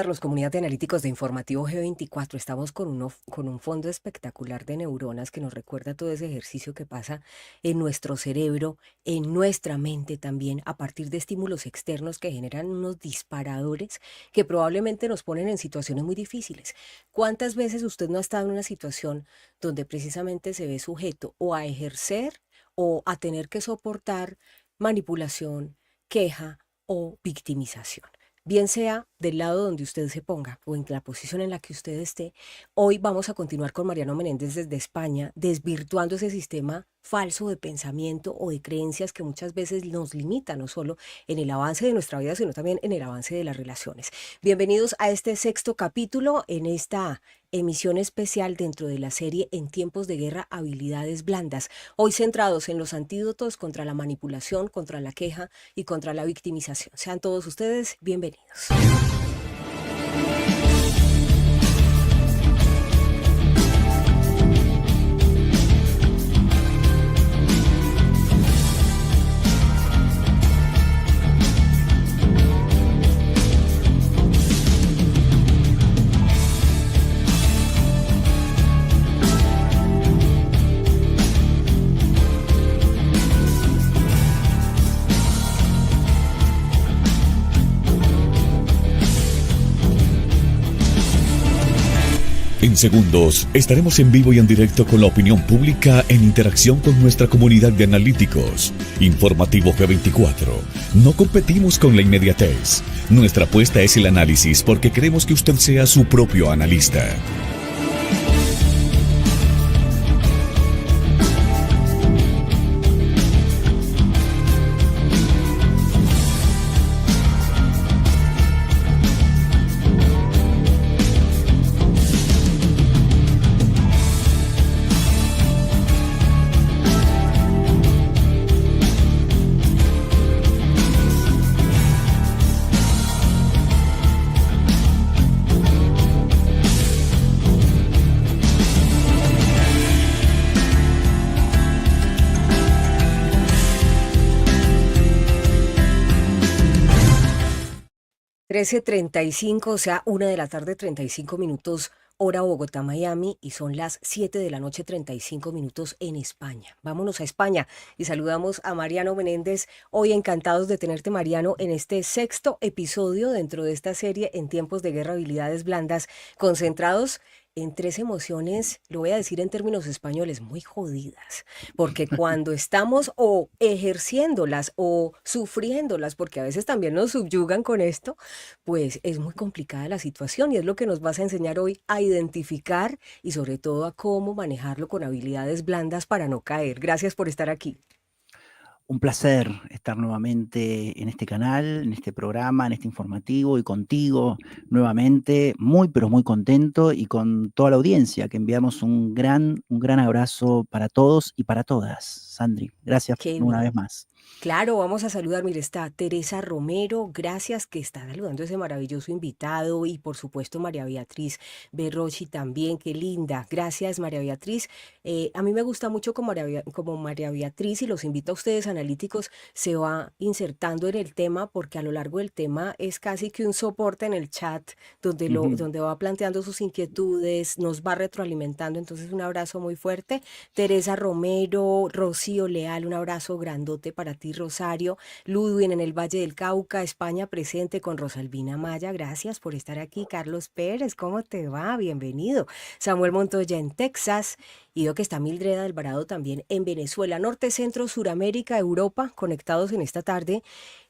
Carlos, comunidad de analíticos de Informativo G24. Estamos con un fondo espectacular de neuronas que nos recuerda todo ese ejercicio que pasa en nuestro cerebro, en nuestra mente también, a partir de estímulos externos que generan unos disparadores que probablemente nos ponen en situaciones muy difíciles. ¿Cuántas veces usted no ha estado en una situación donde precisamente se ve sujeto o a ejercer o a tener que soportar manipulación, queja o victimización? Bien sea del lado donde usted se ponga o en la posición en la que usted esté, hoy vamos a continuar con Mariano Menéndez desde España, desvirtuando ese sistema falso de pensamiento o de creencias que muchas veces nos limita, no solo en el avance de nuestra vida, sino también en el avance de las relaciones. Bienvenidos a este sexto capítulo en esta emisión especial dentro de la serie En tiempos de guerra, habilidades blandas, hoy centrados en los antídotos contra la manipulación, contra la queja y contra la victimización. Sean todos ustedes bienvenidos. En segundos, estaremos en vivo y en directo con la opinión pública en interacción con nuestra comunidad de analíticos. Informativo G24. No competimos con la inmediatez. Nuestra apuesta es el análisis porque queremos que usted sea su propio analista. Trece treinta y cinco, o sea, 1 de la tarde, 35 minutos, hora Bogotá, Miami, y son las 7 de la noche, 35 minutos en España. Vámonos a España y saludamos a Mariano Menéndez. Hoy encantados de tenerte, Mariano, en este sexto episodio dentro de esta serie En tiempos de guerra, habilidades blandas, concentrados en tres emociones, lo voy a decir en términos españoles, muy jodidas, porque cuando estamos o ejerciéndolas o sufriéndolas, porque a veces también nos subyugan con esto, pues es muy complicada la situación y es lo que nos vas a enseñar hoy a identificar y sobre todo a cómo manejarlo con habilidades blandas para no caer. Gracias por estar aquí. Un placer estar nuevamente en este canal, en este programa, en este informativo y contigo nuevamente, muy pero muy contento y con toda la audiencia que enviamos un gran abrazo para todos y para todas. Sandri, gracias Qué una bien. vez más. Claro, vamos a saludar. Mire, está Teresa Romero, gracias que está saludando a ese maravilloso invitado y por supuesto María Beatriz Berrochi también, qué linda. Gracias María Beatriz. A mí me gusta mucho como María Beatriz y los invito a ustedes analíticos, se va insertando en el tema porque a lo largo del tema es casi que un soporte en el chat donde va planteando sus inquietudes, nos va retroalimentando. Entonces un abrazo muy fuerte. Teresa Romero, Rocío Leal, un abrazo grandote para ti, Rosario. Ludwin en el Valle del Cauca, España presente con Rosalvina Maya. Gracias por estar aquí. Carlos Pérez, ¿cómo te va? Bienvenido. Samuel Montoya en Texas. Y veo que está Mildred Alvarado también en Venezuela, Norte, Centro, Suramérica, Europa, conectados en esta tarde.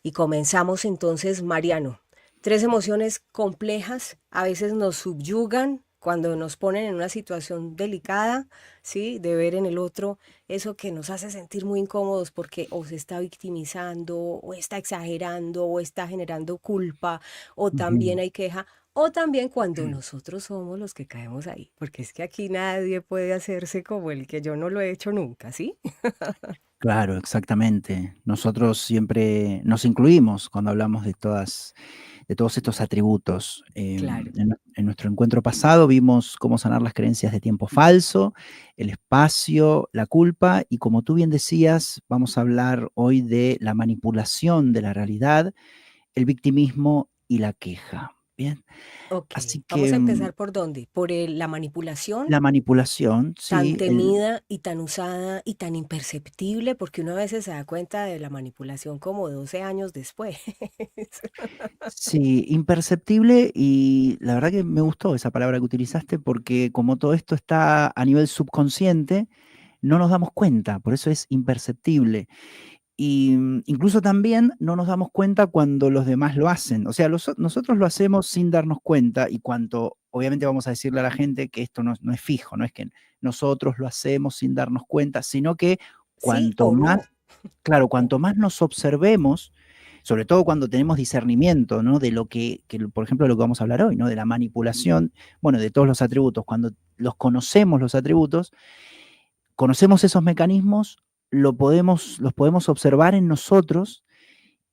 Y comenzamos entonces, Mariano. Tres emociones complejas, a veces nos subyugan cuando nos ponen en una situación delicada, ¿sí? De ver en el otro eso que nos hace sentir muy incómodos porque o se está victimizando, o está exagerando, o está generando culpa, o también hay queja, o también cuando nosotros somos los que caemos ahí, porque es que aquí nadie puede hacerse como el que yo no lo he hecho nunca, ¿sí? Claro, exactamente. Nosotros siempre nos incluimos cuando hablamos de todos estos atributos. Claro. En nuestro encuentro pasado vimos cómo sanar las creencias de tiempo falso, el espacio, la culpa, y como tú bien decías, vamos a hablar hoy de la manipulación de la realidad, el victimismo y la queja. Bien, Ok, así vamos que a empezar por dónde, por la manipulación, la manipulación, tan sí, temida y tan usada y tan imperceptible, porque uno a veces se da cuenta de la manipulación como 12 años después. sí, imperceptible, y la verdad que me gustó esa palabra que utilizaste porque como todo esto está a nivel subconsciente, no nos damos cuenta, por eso es imperceptible. Y incluso también no nos damos cuenta cuando los demás lo hacen. O sea, nosotros lo hacemos sin darnos cuenta y cuanto, obviamente vamos a decirle a la gente que esto no es fijo, no es que nosotros lo hacemos sin darnos cuenta, sino que ¿Sí cuanto o más, no? claro, cuanto más nos observemos, sobre todo cuando tenemos discernimiento, ¿no? De lo por ejemplo, de lo que vamos a hablar hoy, ¿no? De la manipulación, bueno, de todos los atributos. Cuando los conocemos, los atributos, conocemos esos mecanismos, los podemos observar en nosotros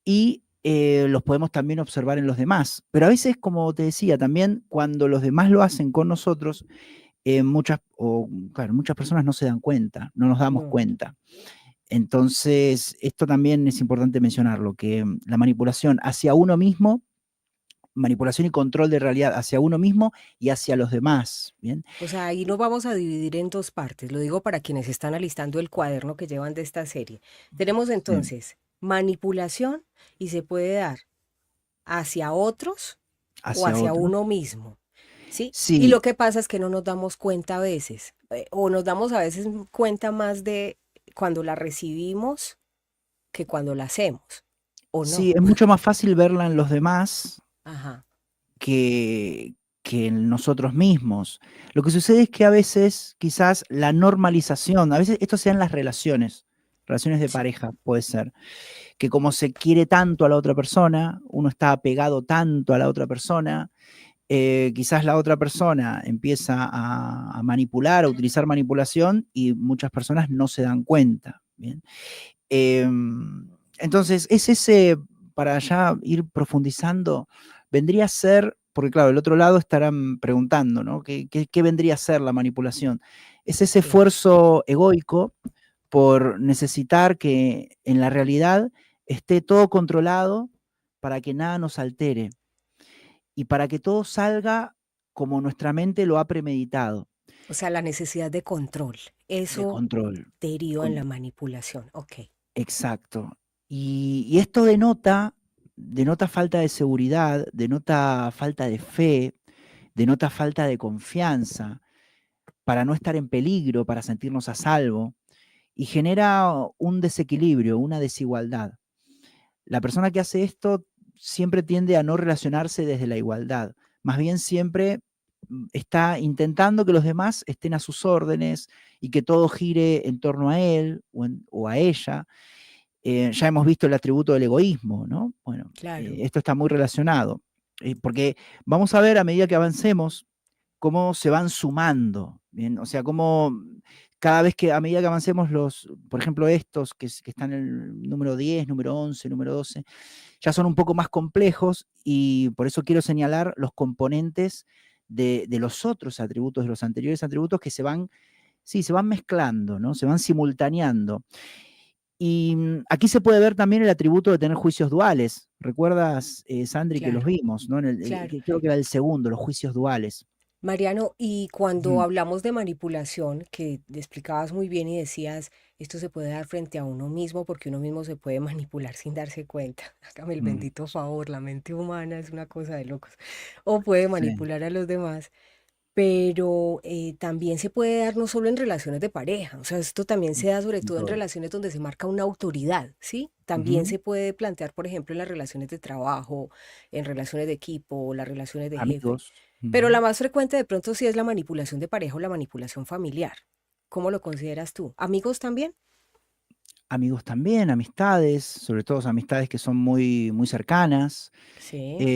y los podemos también observar en los demás. Pero a veces, como te decía, también cuando los demás lo hacen con nosotros, claro, muchas personas no se dan cuenta, no nos damos No. cuenta. Entonces, esto también es importante mencionarlo, que la manipulación hacia uno mismo, manipulación y control de realidad hacia uno mismo y hacia los demás, ¿bien? O sea, ahí nos vamos a dividir en dos partes. Lo digo para quienes están alistando el cuaderno que llevan de esta serie. Tenemos Sí, entonces manipulación y se puede dar hacia otros o hacia hacia otros. uno mismo, ¿sí? Y Sí, lo que pasa es que no nos damos cuenta a veces, o nos damos a veces cuenta más de cuando la recibimos que cuando la hacemos, o no. sí, es mucho más fácil verla en los demás Ajá, que, que en nosotros mismos. Lo que sucede es que a veces quizás la normalización, a veces esto se da en las relaciones de sí, pareja puede ser, que como se quiere tanto a la otra persona, uno está apegado tanto a la otra persona, quizás la otra persona empieza a manipular, a utilizar manipulación y muchas personas no se dan cuenta. ¿Bien? Entonces, es ese, para ya ir profundizando, vendría a ser, porque claro, del otro lado estarán preguntando, ¿no? ¿Qué vendría a ser la manipulación? Es ese sí. esfuerzo egoico por necesitar que en la realidad esté todo controlado para que nada nos altere y para que todo salga como nuestra mente lo ha premeditado, O sea, la necesidad de control. de Eso control. deriva en la manipulación. Ok, Exacto. Y esto denota falta de seguridad, denota falta de fe, denota falta de confianza para no estar en peligro, para sentirnos a salvo, y genera un desequilibrio, una desigualdad. La persona que hace esto siempre tiende a no relacionarse desde la igualdad, más bien siempre está intentando que los demás estén a sus órdenes y que todo gire en torno a él o a ella. Ya hemos visto el atributo del egoísmo, ¿no? Bueno, claro. esto está muy relacionado, porque vamos a ver a medida que avancemos cómo se van sumando, ¿bien? O sea, cómo cada vez que a medida que avancemos por ejemplo, estos que están en el número 10, número 11, número 12, ya son un poco más complejos y por eso quiero señalar los componentes de los otros atributos, de los anteriores atributos que sí, se van mezclando, ¿no? Se van simultaneando. Y aquí se puede ver también el atributo de tener juicios duales. ¿Recuerdas, Sandri, que los Claro, vimos, ¿no? claro. Creo que era el segundo, los juicios duales. Mariano, y cuando Ujú, hablamos de manipulación, que te explicabas muy bien y decías, esto se puede dar frente a uno mismo porque uno mismo se puede manipular sin darse cuenta. Hágame el mm, bendito favor, la mente humana es una cosa de locos. O puede sí, manipular a los demás, pero también se puede dar no solo en relaciones de pareja, o sea, esto también se da sobre en todo en todo. relaciones donde se marca una autoridad, ¿sí? También Ujú, se puede plantear, por ejemplo, en las relaciones de trabajo, en relaciones de equipo, las relaciones de jefe, amigos. pero la Ujú. más frecuente de pronto sí es la manipulación de pareja o la manipulación familiar. ¿Cómo lo consideras tú? ¿Amigos también? Amigos también, amistades, sobre todo amistades que son muy, muy cercanas. Sí.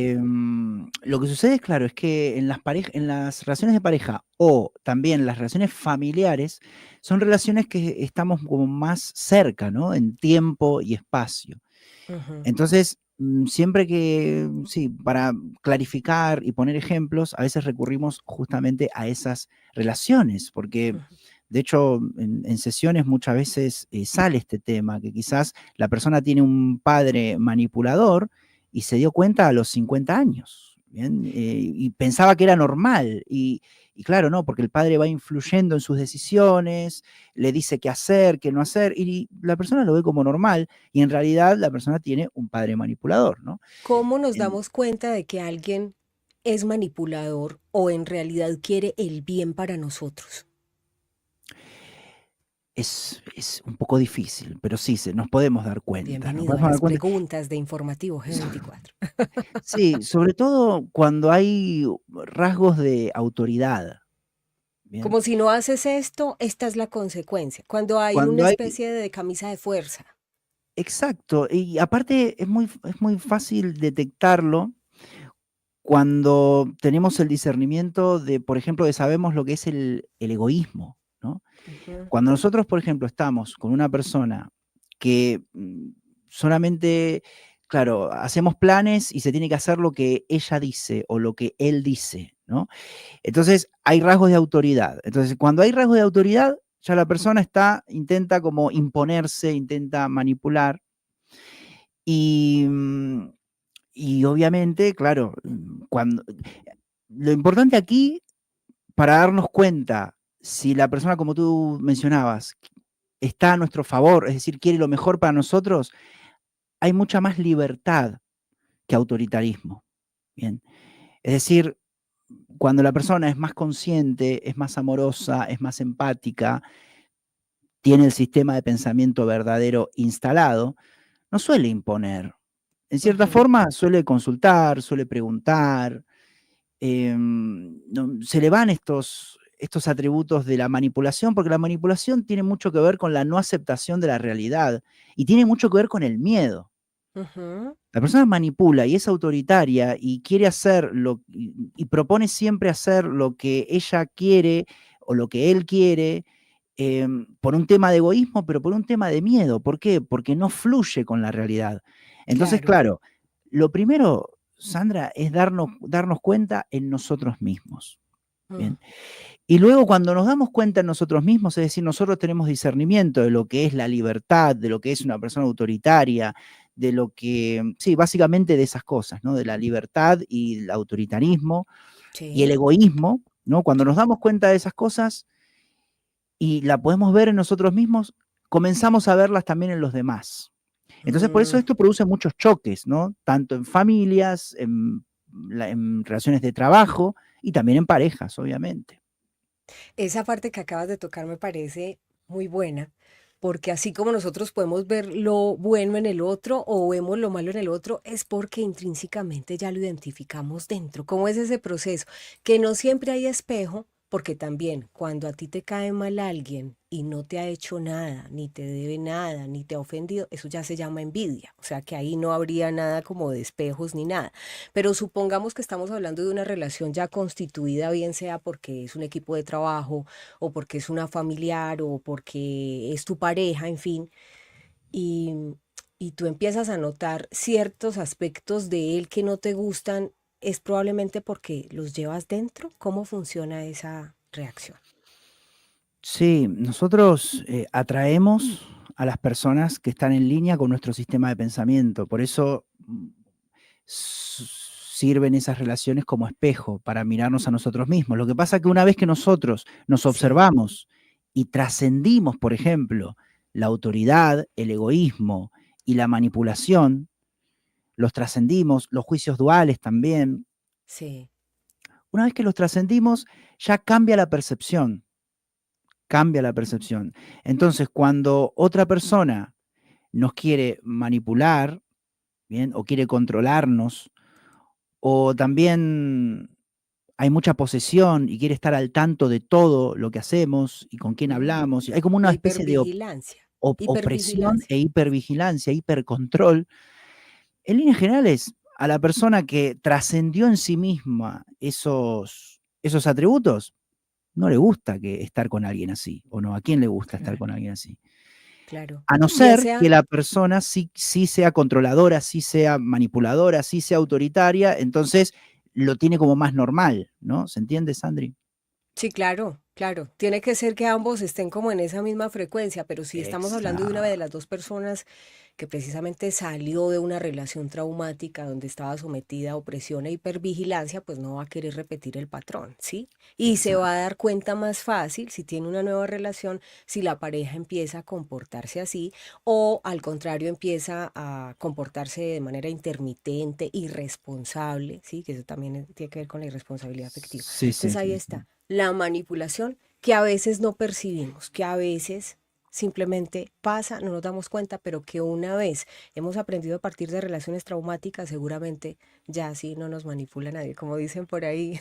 Lo que sucede, claro, es que en las relaciones de pareja o también las relaciones familiares son relaciones que estamos como más cerca, ¿no? En tiempo y espacio. Ujú, Entonces, siempre que, sí, para clarificar y poner ejemplos, a veces recurrimos justamente a esas relaciones, porque ujú. de hecho en sesiones muchas veces sale este tema, que quizás la persona tiene un padre manipulador y se dio cuenta a los 50 años. ¿bien? Y pensaba que era normal. Y claro, no, porque el padre va influyendo en sus decisiones, le dice qué hacer, qué no hacer, y la persona lo ve como normal, y en realidad la persona tiene un padre manipulador, ¿no? ¿Cómo nos En- damos cuenta de que alguien es manipulador o en realidad quiere el bien para nosotros? es un poco difícil, pero sí, nos podemos dar cuenta, nos Bienvenido a podemos dar las cuenta. preguntas de Informativo G24. Sí, sobre todo cuando hay rasgos de autoridad, ¿bien? Como si no haces esto, esta es la consecuencia. Cuando hay una Cuando hay, especie de camisa de fuerza. exacto, y aparte es muy fácil detectarlo cuando tenemos el discernimiento de, por ejemplo, de sabemos lo que es el egoísmo, ¿no? Ujú, Cuando nosotros, por ejemplo, estamos con una persona que solamente, claro, hacemos planes y se tiene que hacer lo que ella dice o lo que él dice, ¿no? Entonces hay rasgos de autoridad. Entonces, cuando hay rasgos de autoridad, ya la persona intenta como imponerse, intenta manipular y, y obviamente, claro, lo importante aquí para darnos cuenta si la persona, como tú mencionabas, está a nuestro favor, es decir, quiere lo mejor para nosotros, hay mucha más libertad que autoritarismo. Bien. Es decir, cuando la persona es más consciente, es más amorosa, es más empática, tiene el sistema de pensamiento verdadero instalado, no suele imponer. En cierta ujú. forma suele consultar, suele preguntar, se le van estos atributos de la manipulación, porque la manipulación tiene mucho que ver con la no aceptación de la realidad y tiene mucho que ver con el miedo. Ujú, La persona manipula y es autoritaria y quiere hacer y propone siempre hacer lo que ella quiere o lo que él quiere, por un tema de egoísmo, pero por un tema de miedo. ¿Por qué? Porque no fluye con la realidad. Entonces, claro. claro, lo primero, Sandra, es darnos cuenta en nosotros mismos. Mm, Bien. Y luego cuando nos damos cuenta en nosotros mismos, es decir, nosotros tenemos discernimiento de lo que es la libertad, de lo que es una persona autoritaria, de lo que, sí, básicamente de esas cosas, ¿no? De la libertad y el autoritarismo y el sí, egoísmo, ¿no? Cuando nos sí. damos cuenta de esas cosas y la podemos ver en nosotros mismos, comenzamos a verlas también en los demás. Entonces, por eso Mm. esto produce muchos choques, ¿no? Tanto en familias, en relaciones de trabajo y también en parejas, obviamente. Esa parte que acabas de tocar me parece muy buena, porque así como nosotros podemos ver lo bueno en el otro o vemos lo malo en el otro, es porque intrínsecamente ya lo identificamos dentro. ¿Cómo es ese proceso? Que no siempre hay espejo, porque también cuando a ti te cae mal alguien y no te ha hecho nada, ni te debe nada, ni te ha ofendido, eso ya se llama envidia. O sea que ahí no habría nada como de espejos ni nada. Pero supongamos que estamos hablando de una relación ya constituida, bien sea porque es un equipo de trabajo o porque es una familiar o porque es tu pareja, en fin, y, y tú empiezas a notar ciertos aspectos de él que no te gustan, es probablemente porque los llevas dentro. ¿Cómo funciona esa reacción? Sí, nosotros atraemos a las personas que están en línea con nuestro sistema de pensamiento. Por eso sirven esas relaciones como espejo para mirarnos a nosotros mismos. Lo que pasa es que una vez que nosotros nos Sí, observamos y trascendimos, por ejemplo, la autoridad, el egoísmo y la manipulación, los trascendimos, los juicios duales también, sí. una vez que los trascendimos, ya cambia la percepción. Cambia la percepción. Entonces, cuando otra persona nos quiere manipular, ¿bien? O quiere controlarnos, o también hay mucha posesión y quiere estar al tanto de todo lo que hacemos y con quién Mm, hablamos, y hay como la una especie de hipervigilancia. opresión Hipervigilancia. e hipervigilancia, hipercontrol. En líneas generales, a la persona que trascendió en sí misma esos atributos, no le gusta estar con alguien así, o no, ¿a quién le gusta estar con Claro, alguien así? claro. A no Bien ser que sea la persona sí sea controladora, sí sea manipuladora, sí sea autoritaria, entonces lo tiene como más normal, ¿no? ¿Se entiende, Sandri? sí, claro. Claro, tiene que ser que ambos estén como en esa misma frecuencia, pero si estamos hablando de una de las Exacto. dos personas que precisamente salió de una relación traumática donde estaba sometida a opresión e hipervigilancia, pues no va a querer repetir el patrón, ¿sí? Y se va a Exacto. dar cuenta más fácil si tiene una nueva relación, si la pareja empieza a comportarse así o al contrario empieza a comportarse de manera intermitente, irresponsable, ¿sí? Que eso también tiene que ver con la irresponsabilidad afectiva. Sí, sí, Entonces ahí sí, está sí. la manipulación que a veces no percibimos, que a veces simplemente pasa, no nos damos cuenta, pero que una vez hemos aprendido a partir de relaciones traumáticas, seguramente ya así no nos manipula nadie. Como dicen por ahí,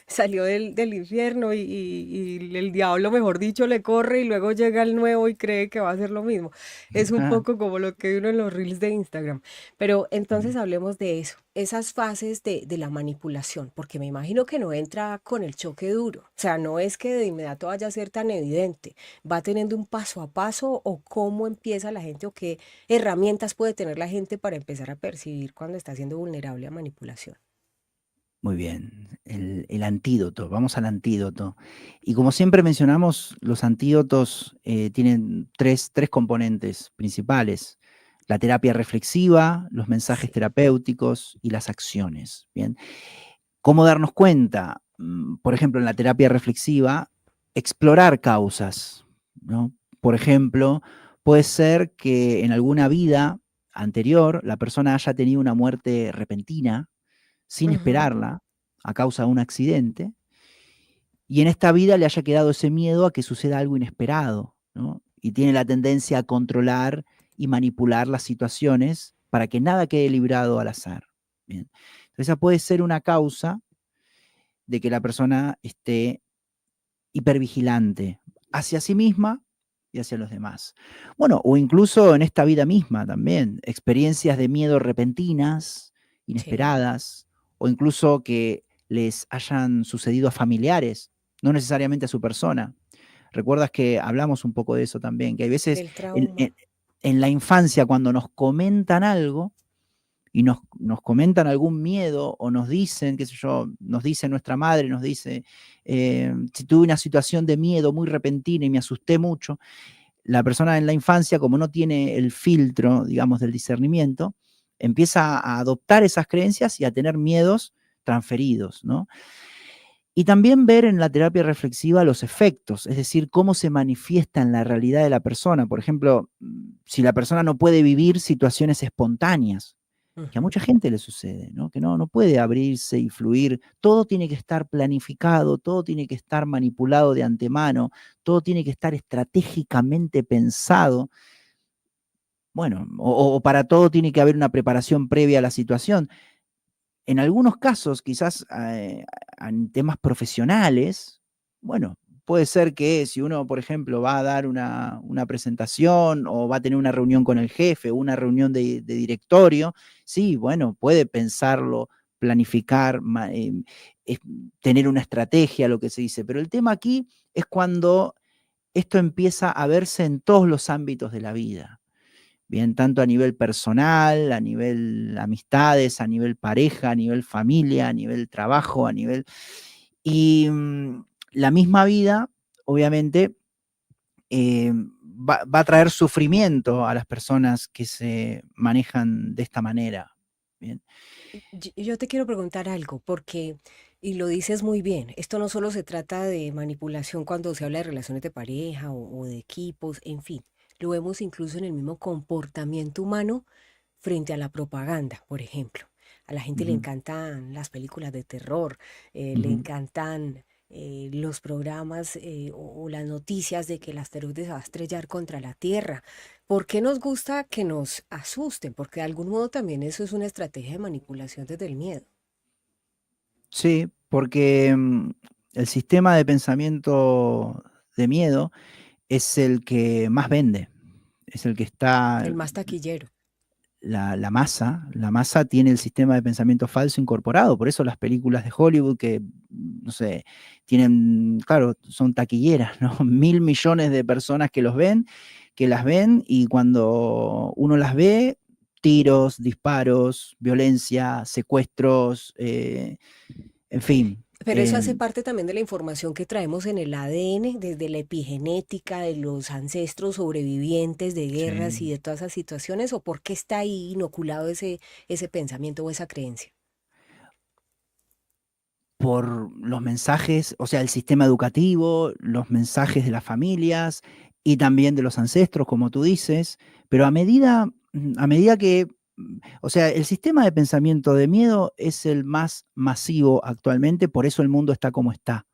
salió del infierno y el diablo, mejor dicho, le corre y luego llega el nuevo y cree que va a hacer lo mismo. Es un Ah, poco como lo que ve uno en los reels de Instagram. Pero entonces hablemos de eso, esas fases de la manipulación, porque me imagino que no entra con el choque duro. O sea, no es que de inmediato vaya a ser tan evidente. Va teniendo un paso a paso o cómo empieza la gente o qué herramientas puede tener la gente para empezar a percibir cuando está siendo vulnerable a manipulación. muy bien, el antídoto, vamos al antídoto. Y como siempre mencionamos, los antídotos tienen tres componentes principales: la terapia reflexiva, los mensajes Sí, terapéuticos y las acciones. Bien, ¿cómo darnos cuenta? Por ejemplo, en la terapia reflexiva, explorar causas, ¿no? Por ejemplo, puede ser que en alguna vida anterior la persona haya tenido una muerte repentina sin ujú, esperarla, a causa de un accidente, y en esta vida le haya quedado ese miedo a que suceda algo inesperado, ¿no? Y tiene la tendencia a controlar y manipular las situaciones para que nada quede librado al azar. Bien. Entonces, esa puede ser una causa de que la persona esté hipervigilante hacia sí misma y hacia los demás. Bueno, o incluso en esta vida misma también, experiencias de miedo repentinas, sí, inesperadas, o incluso que les hayan sucedido a familiares, no necesariamente a su persona. Recuerdas que hablamos un poco de eso también, que hay veces el en, trauma. en- en la infancia cuando nos comentan algo, y nos comentan algún miedo o nos dicen, qué sé yo, nos dice nuestra madre, nos dice, si tuve una situación de miedo muy repentina y me asusté mucho, la persona en la infancia, como no tiene el filtro, digamos, del discernimiento, empieza a adoptar esas creencias y a tener miedos transferidos, ¿no? Y también ver en la terapia reflexiva los efectos, es decir, cómo se manifiesta en la realidad de la persona. Por ejemplo, si la persona no puede vivir situaciones espontáneas, que a Ujú. mucha gente le sucede, ¿no? Que no puede abrirse y fluir, todo tiene que estar planificado, todo tiene que estar manipulado de antemano, todo tiene que estar estratégicamente pensado. Bueno, o para todo tiene que haber una preparación previa a la situación. En algunos casos, quizás en temas profesionales, bueno, puede ser que si uno, por ejemplo, va a dar una presentación o va a tener una reunión con el jefe, una reunión de directorio, sí, bueno, puede pensarlo, planificar, es- tener una estrategia, lo que se dice. Pero el tema aquí es cuando esto empieza a verse en todos los ámbitos de la vida. Bien, tanto a nivel personal, a nivel amistades, a nivel pareja, a nivel familia, a nivel trabajo, a nivel... Y la misma vida, obviamente, va a traer sufrimiento a las personas que se manejan de esta manera. Bien. Yo te quiero preguntar algo, porque, y lo dices muy bien, esto no solo se trata de manipulación cuando se habla de relaciones de pareja o de equipos, en fin, lo vemos incluso en el mismo comportamiento humano frente a la propaganda, por ejemplo. A la gente le Ujú, encantan las películas de terror, le ujú. encantan los programas o las noticias de que el asteroide se va a estrellar contra la Tierra. ¿Por qué nos gusta que nos asusten? Porque de algún modo también eso es una estrategia de manipulación desde el miedo. Sí, porque el sistema de pensamiento de miedo es el que más vende, es el que está El más taquillero. la masa tiene el sistema de pensamiento falso incorporado, por eso las películas de Hollywood que, no sé, tienen, claro, son taquilleras, ¿no? 1.000 millones de personas que las ven y cuando uno las ve, tiros, disparos, violencia, secuestros, en fin. Pero eso hace Em, parte también de la información que traemos en el ADN, desde la epigenética de los ancestros sobrevivientes de guerras y sí. de todas esas situaciones, o por qué está ahí inoculado ese pensamiento o esa creencia. Por los mensajes, o sea, el sistema educativo, los mensajes de las familias y también de los ancestros, como tú dices, pero a medida que, o sea, el sistema de pensamiento de miedo es el más masivo actualmente, por eso el mundo está como está.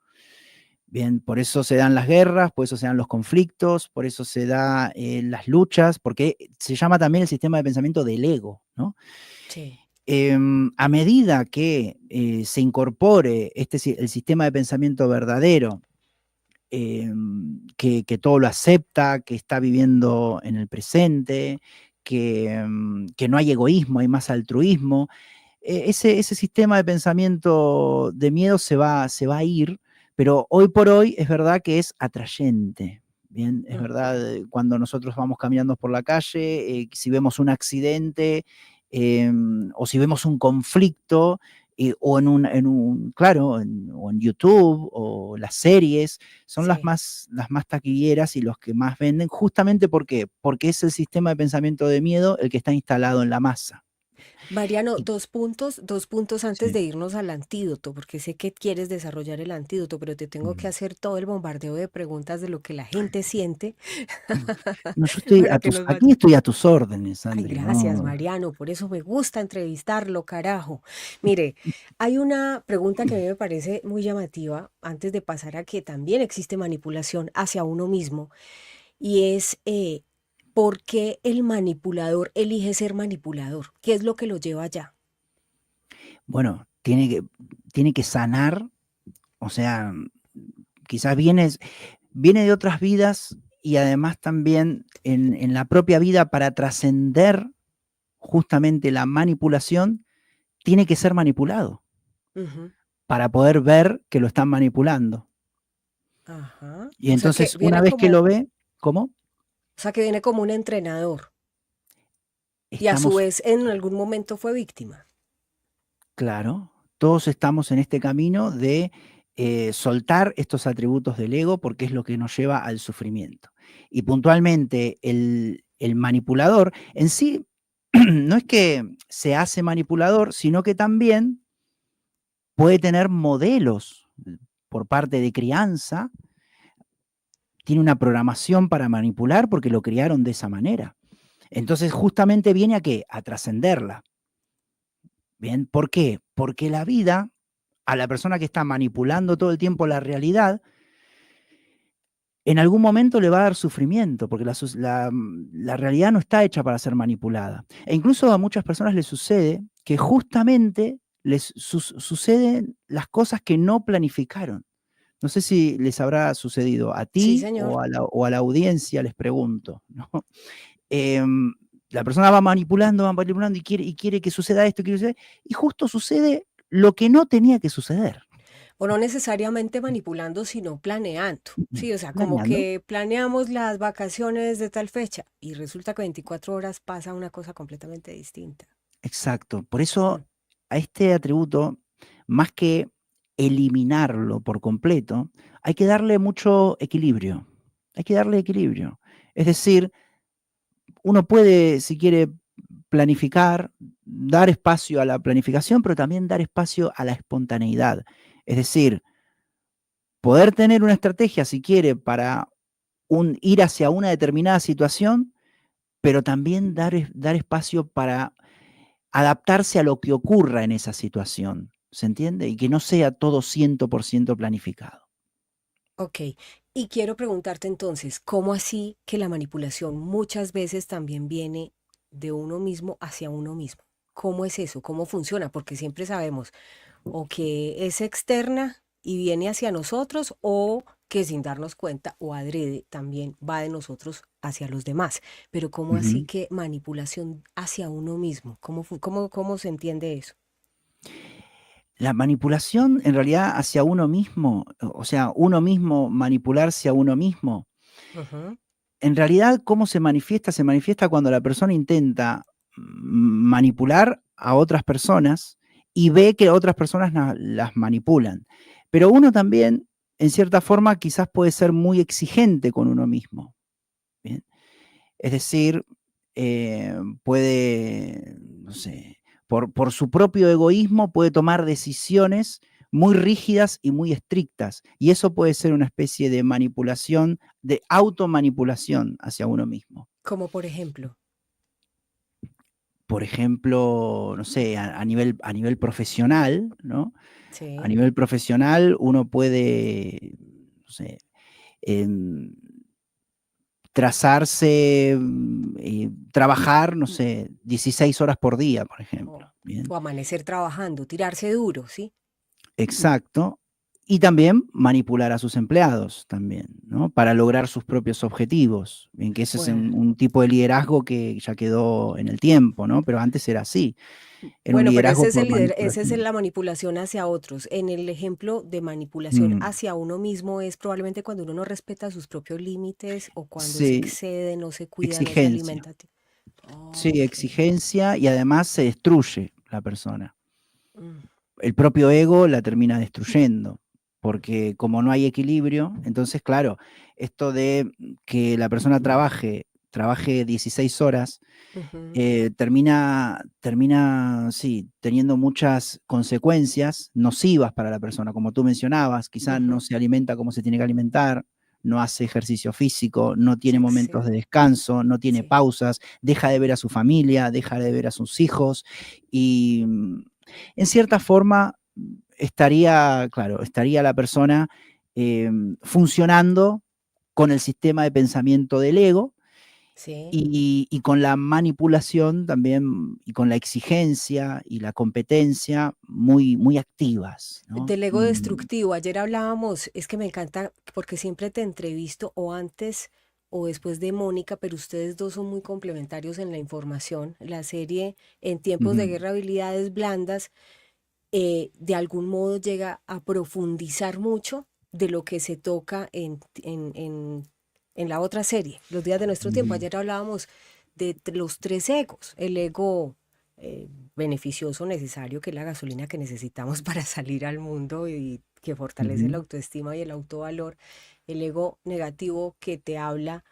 Bien, por eso se dan las guerras, por eso se dan los conflictos, por eso se dan las luchas, porque se llama también el sistema de pensamiento del ego, ¿no? Sí. A medida que se incorpore el sistema de pensamiento verdadero, que todo lo acepta, que está viviendo en el presente, que no hay egoísmo, hay más altruismo, ese sistema de pensamiento de miedo se va a ir, pero hoy por hoy es verdad que es atrayente. Bien, es Ujú. verdad, cuando nosotros vamos caminando por la calle, si vemos un accidente o si vemos un conflicto, o claro, o en YouTube, o las series, son Sí. las más taquilleras y los que más venden, justamente ¿por qué? Porque es el sistema de pensamiento de miedo el que está instalado en la masa. Mariano, Y- dos puntos antes sí. de irnos al antídoto, porque sé que quieres desarrollar el antídoto, pero te tengo que Mm. hacer todo el bombardeo de preguntas de lo que la gente siente No, yo estoy para que nos aquí vaya. estoy a tus órdenes, Ay, Andri, gracias, no. Mariano, por eso me gusta entrevistarlo, carajo. Mire, hay una pregunta que a mí me parece muy llamativa antes de pasar a que también existe manipulación hacia uno mismo, y es ¿por qué el manipulador elige ser manipulador? ¿Qué es lo que lo lleva allá? Bueno, tiene que sanar, o sea, quizás viene de otras vidas y además también en la propia vida para trascender justamente la manipulación, tiene que ser manipulado Ujú. para poder ver que lo están manipulando. Ajá. Y entonces, una vez que lo ve, ¿cómo? O sea, que viene como un entrenador y a su Estamos, vez en algún momento fue víctima. claro, todos estamos en este camino de soltar estos atributos del ego porque es lo que nos lleva al sufrimiento. Y puntualmente el manipulador en sí no es que se hace manipulador, sino que también puede tener modelos por parte de crianza, tiene una programación para manipular porque lo criaron de esa manera. Entonces justamente viene a qué? A trascenderla. Bien, ¿por qué? Porque la vida, a la persona que está manipulando todo el tiempo la realidad, en algún momento le va a dar sufrimiento, porque la realidad no está hecha para ser manipulada. E incluso a muchas personas les sucede que justamente suceden las cosas que no planificaron. No sé si les habrá sucedido a Sí, ti señor. o a la audiencia, les pregunto, ¿no? Em, la persona va manipulando y quiere que suceda esto, quiere que suceda, y justo sucede lo que no tenía que suceder. O no necesariamente manipulando, sino planeando. Sí, o sea, como Planeando. que planeamos las vacaciones de tal fecha y resulta que 24 horas pasa una cosa completamente distinta. Exacto. Por Mm. eso a este atributo, más que eliminarlo por completo, hay que darle mucho equilibrio. Hay que darle equilibrio. Es decir, uno puede, si quiere, planificar, dar espacio a la planificación, pero también dar espacio a la espontaneidad. Es decir, poder tener una estrategia, si quiere, para ir hacia una determinada situación, pero también dar espacio para adaptarse a lo que ocurra en esa situación, ¿se entiende? Y que no sea todo 100% planificado. Ok, y quiero preguntarte entonces, ¿cómo así que la manipulación muchas veces también viene de uno mismo hacia uno mismo? ¿Cómo es eso? ¿Cómo funciona? Porque siempre sabemos o que es externa y viene hacia nosotros o que sin darnos cuenta o adrede también va de nosotros hacia los demás. Pero ¿cómo así Ujú. que manipulación hacia uno mismo? ¿Cómo se entiende eso? La manipulación en realidad hacia uno mismo, o sea, uno mismo manipularse a uno mismo, Ujú. en realidad, ¿cómo se manifiesta? Se manifiesta cuando la persona intenta manipular a otras personas y ve que otras personas las manipulan. Pero uno también, en cierta forma, quizás puede ser muy exigente con uno mismo. ¿Bien? Es decir, puede, no sé, por su propio egoísmo puede tomar decisiones muy rígidas y muy estrictas. Y eso puede ser una especie de manipulación, de automanipulación hacia uno mismo. Como por ejemplo. Por ejemplo, no sé, a nivel profesional, ¿no? A Sí. nivel profesional uno puede, no sé, em, trazarse, trabajar, no sé, 16 horas por día, por ejemplo, O, ¿bien? o amanecer trabajando, tirarse duro, ¿sí? Exacto. Y también manipular a sus empleados también, ¿no? Para lograr sus propios objetivos, bien, que ese es Bueno, un tipo de liderazgo que ya quedó en el tiempo, ¿no? Pero antes era así, era un bueno, pero liderazgo ese es por ese es manipulación. la manipulación hacia otros. En el ejemplo de manipulación Mm, hacia uno mismo es probablemente cuando uno no respeta sus propios límites o cuando se sí, excede, no se cuida, no se exigencia. alimenta. Sí, Ok. exigencia y además se destruye la persona. Mm, El propio ego la termina destruyendo, porque como no hay equilibrio, entonces, claro, esto de que la persona trabaje 16 horas, ujú, termina, sí, teniendo muchas consecuencias nocivas para la persona, como tú mencionabas, quizás no ujú. se alimenta como se tiene que alimentar, no hace ejercicio físico, no Se tiene momentos de excede. descanso, no tiene Sí. pausas, deja de ver a su familia, deja de ver a sus hijos y en cierta forma estaría, claro, estaría la persona funcionando con el sistema de pensamiento del ego Sí. y con la manipulación también, y con la exigencia y la competencia muy, muy activas, ¿no? Del ego destructivo, ayer hablábamos, es que me encanta porque siempre te entrevisto o antes o después de Mónica, pero ustedes dos son muy complementarios en la información. La serie En tiempos de Ujú, guerra, habilidades blandas, de algún modo llega a profundizar mucho de lo que se toca en la otra serie, Los días de nuestro tiempo. ujú, Ayer hablábamos de los tres egos, el ego beneficioso, necesario, que es la gasolina que necesitamos para salir al mundo y que fortalece la ujú, autoestima y el autovalor, el ego negativo que te habla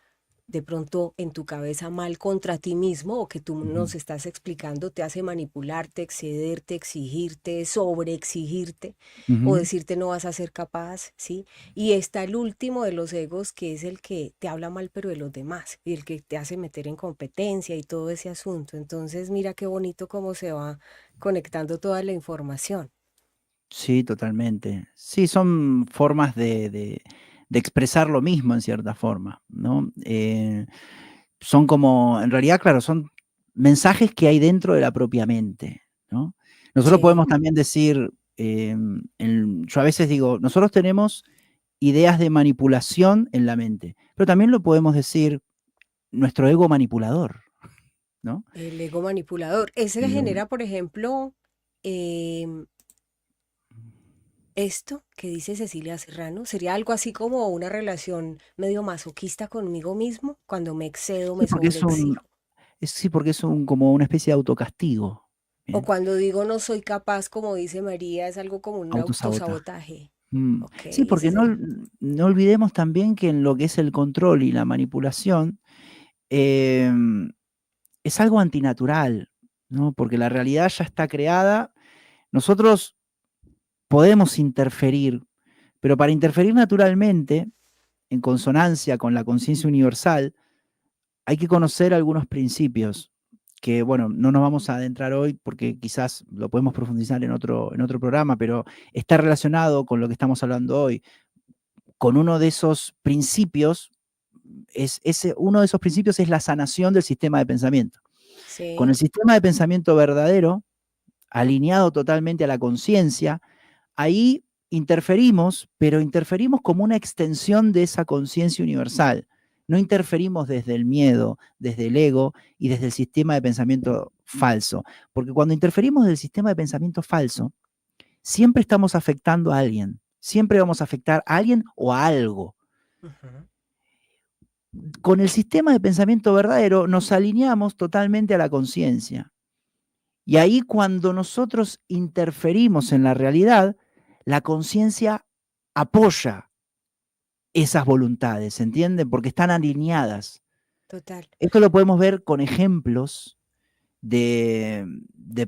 de pronto en tu cabeza mal contra ti mismo o que tú ujú, nos estás explicando te hace manipularte, excederte, exigirte, sobreexigirte o ujú. decirte no vas a ser capaz, ¿sí? Y está el último de los egos que es el que te habla mal pero de los demás y el que te hace meter en competencia y todo ese asunto. Entonces mira qué bonito cómo se va conectando toda la información. Sí, totalmente. Sí, son formas de expresar lo mismo en cierta forma, ¿no? Son como, en realidad, claro, son mensajes que hay dentro de la propia mente, ¿no? Nosotros podemos Sí, también decir, yo a veces digo, nosotros tenemos ideas de manipulación en la mente, pero también lo podemos decir nuestro ego manipulador, ¿no? el ego manipulador. Ese El ego genera, por ejemplo, em, esto que dice Cecilia Serrano sería algo así como una relación medio masoquista conmigo mismo, cuando me excedo, sí, me porque es un sobreexijo. sí, porque es un como una especie de autocastigo, O ¿bien? cuando digo no soy capaz, como dice María, es algo como un Autosabotaje. autosabotaje. Ok, Sí, ese porque es el... no olvidemos también que en lo que es el control y la manipulación, em, es algo antinatural, ¿no? Porque la realidad ya está creada. Nosotros podemos interferir, pero para interferir naturalmente, en consonancia con la conciencia universal, hay que conocer algunos principios que, bueno, no nos vamos a adentrar hoy porque quizás lo podemos profundizar en otro programa, pero está relacionado con lo que estamos hablando hoy. Con uno de esos principios, uno de esos principios es la sanación del sistema de pensamiento. Con el Sí. sistema de pensamiento verdadero, alineado totalmente a la conciencia, ahí interferimos, pero interferimos como una extensión de esa conciencia universal. No interferimos desde el miedo, desde el ego y desde el sistema de pensamiento falso. Porque cuando interferimos del sistema de pensamiento falso, siempre estamos afectando a alguien. Siempre vamos a afectar a alguien o a algo. Ujú. Con el sistema de pensamiento verdadero nos alineamos totalmente a la conciencia. Y ahí cuando nosotros interferimos en la realidad, la conciencia apoya esas voluntades, ¿se entiende? Porque están alineadas. Total. Esto lo podemos ver con ejemplos de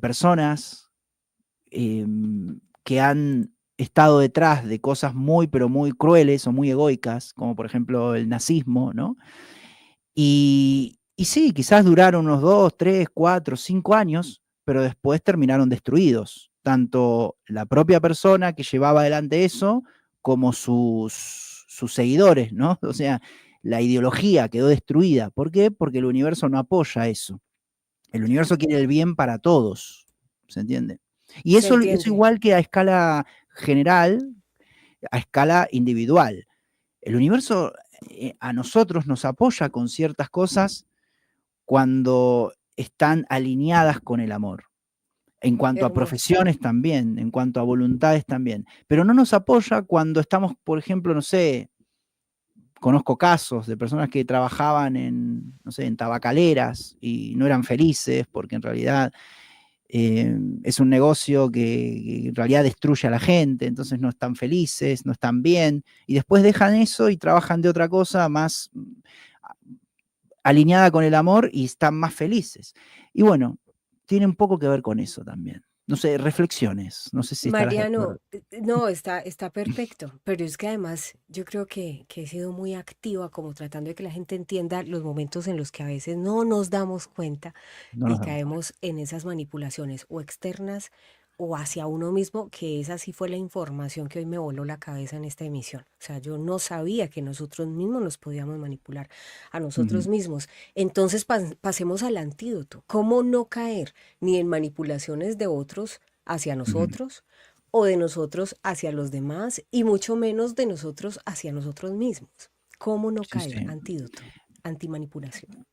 personas que han estado detrás de cosas muy, pero muy crueles o muy egoicas, como por ejemplo el nazismo, ¿no? Y sí, quizás duraron unos 2, 3, 4, 5 años, pero después terminaron destruidos. Tanto la propia persona que llevaba adelante eso, como sus seguidores, ¿no? O sea, la ideología quedó destruida. ¿Por qué? Porque el universo no apoya eso. El universo quiere el bien para todos, ¿se entiende? Y Se eso entiende. igual que a escala general, a escala individual. El universo a nosotros nos apoya con ciertas cosas cuando están alineadas con el amor. En cuanto a Hermoso. profesiones también, en cuanto a voluntades también. Pero no nos apoya cuando estamos, por ejemplo, no sé, conozco casos de personas que trabajaban en, no sé, en tabacaleras y no eran felices porque en realidad es un negocio que en realidad destruye a la gente, entonces no están felices, no están bien, y después dejan eso y trabajan de otra cosa más alineada con el amor y están más felices. Y bueno, tiene un poco que ver con eso también. No sé, reflexiones, no sé si estarás de acuerdo. Mariano, no, está perfecto, pero es que además yo creo que he sido muy activa como tratando de que la gente entienda los momentos en los que a veces no nos damos cuenta No y nos damos cuenta. caemos en esas manipulaciones o externas o hacia uno mismo, que esa sí fue la información que hoy me voló la cabeza en esta emisión. O sea, yo no sabía que nosotros mismos nos podíamos manipular a nosotros Ujú, mismos. Entonces pasemos al antídoto. ¿Cómo no caer ni en manipulaciones de otros hacia ujú. nosotros o de nosotros hacia los demás y mucho menos de nosotros hacia nosotros mismos? ¿Cómo no Sí, caer? sí. Antídoto, antimanipulación.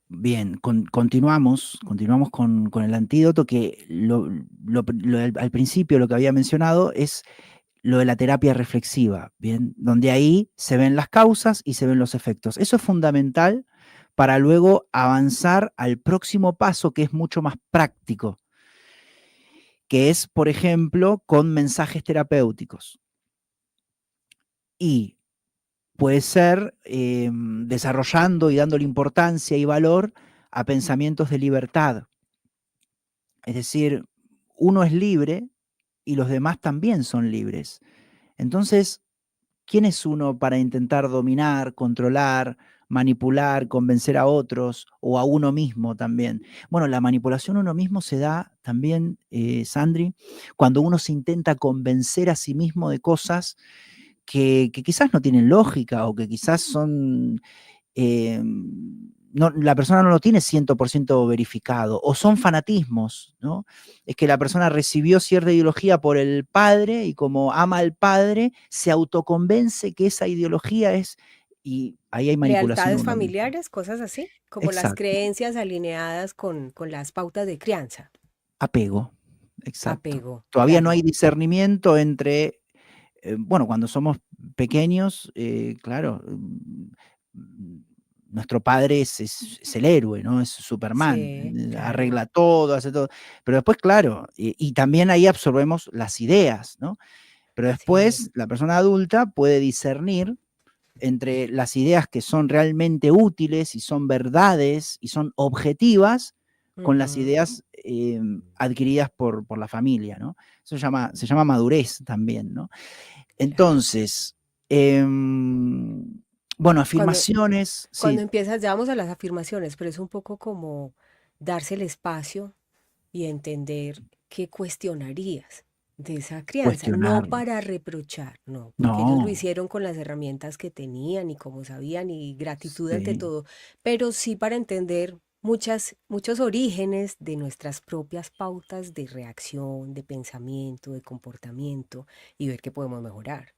Bien, continuamos con el antídoto que al principio lo que había mencionado es lo de la terapia reflexiva, ¿bien? Donde ahí se ven las causas y se ven los efectos. Eso es fundamental para luego avanzar al próximo paso que es mucho más práctico, que es, por ejemplo, con mensajes terapéuticos. Y puede ser desarrollando y dándole importancia y valor a pensamientos de libertad. Es decir, uno es libre y los demás también son libres. Entonces, ¿quién es uno para intentar dominar, controlar, manipular, convencer a otros o a uno mismo también? Bueno, la manipulación a uno mismo se da también, Sandri, cuando uno se intenta convencer a sí mismo de cosas que quizás no tienen lógica o que quizás son no, la persona no lo tiene 100% verificado, o son fanatismos, ¿no? Es que la persona recibió cierta ideología por el padre y como ama al padre, se autoconvence que esa ideología es, y ahí hay manipulación a Lealtades uno mismo. familiares, cosas así, como las Exacto, creencias alineadas con las pautas de crianza. apego, exacto. Apego, Todavía no claro. hay discernimiento entre, bueno, cuando somos pequeños, claro, nuestro padre es el héroe, ¿no? Es Superman, Sí, claro. arregla todo, hace todo. Pero después, claro, y también ahí absorbemos las ideas, ¿no? Pero Sí. después la persona adulta puede discernir entre las ideas que son realmente útiles y son verdades y son objetivas con las Ujú. ideas adquiridas por la familia, ¿no? Eso se llama madurez también, ¿no? Claro. Entonces, bueno, Cuando, afirmaciones, cuando sí, empiezas, ya vamos a las afirmaciones, pero es un poco como darse el espacio y entender qué cuestionarías de esa crianza, no cuestionarlo. para reprochar, no, porque ellos lo No, hicieron con las herramientas que tenían y como sabían y gratitud ante sí, todo, pero sí para entender muchos orígenes de nuestras propias pautas de reacción, de pensamiento, de comportamiento y ver qué podemos mejorar.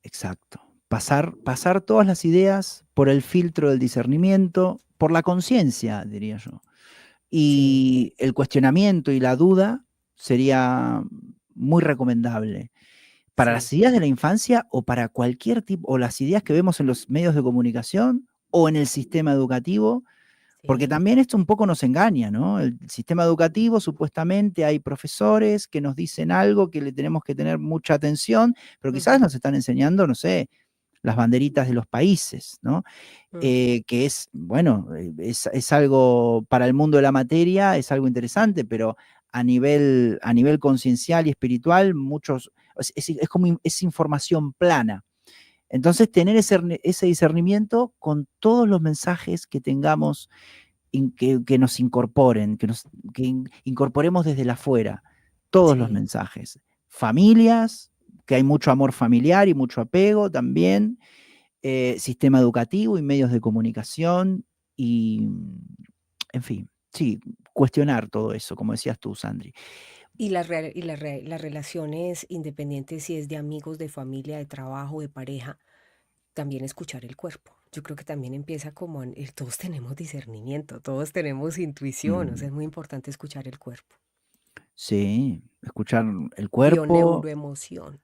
exacto. Pasar todas las ideas por el filtro del discernimiento, por la conciencia, diría yo. Sí. Y el cuestionamiento y la duda sería muy recomendable para Sí. las ideas de la infancia o para cualquier tipo, o las ideas que vemos en los medios de comunicación o en el sistema educativo Porque Sí. también esto un poco nos engaña, ¿no? El sistema educativo, supuestamente hay profesores que nos dicen algo que le tenemos que tener mucha atención, pero quizás Ujú, nos están enseñando, no sé, las banderitas de los países, ¿no? mm, Que es, bueno, es algo para el mundo de la materia, es algo interesante, pero a nivel conciencial y espiritual, es como es información plana. Entonces, tener ese discernimiento con todos los mensajes que tengamos, que nos incorporen, que incorporemos desde la afuera, todos los sí. mensajes. Familias, que hay mucho amor familiar y mucho apego también, sistema educativo y medios de comunicación y, en fin, sí, cuestionar todo eso, como decías tú, Sandri. Y las relaciones independientes, si es de amigos, de familia, de trabajo, de pareja, también escuchar el cuerpo. Yo creo que también empieza como todos tenemos discernimiento, todos tenemos intuición, o sea, Mm, es muy importante escuchar el cuerpo. sí, escuchar el cuerpo, Bioneuroemoción.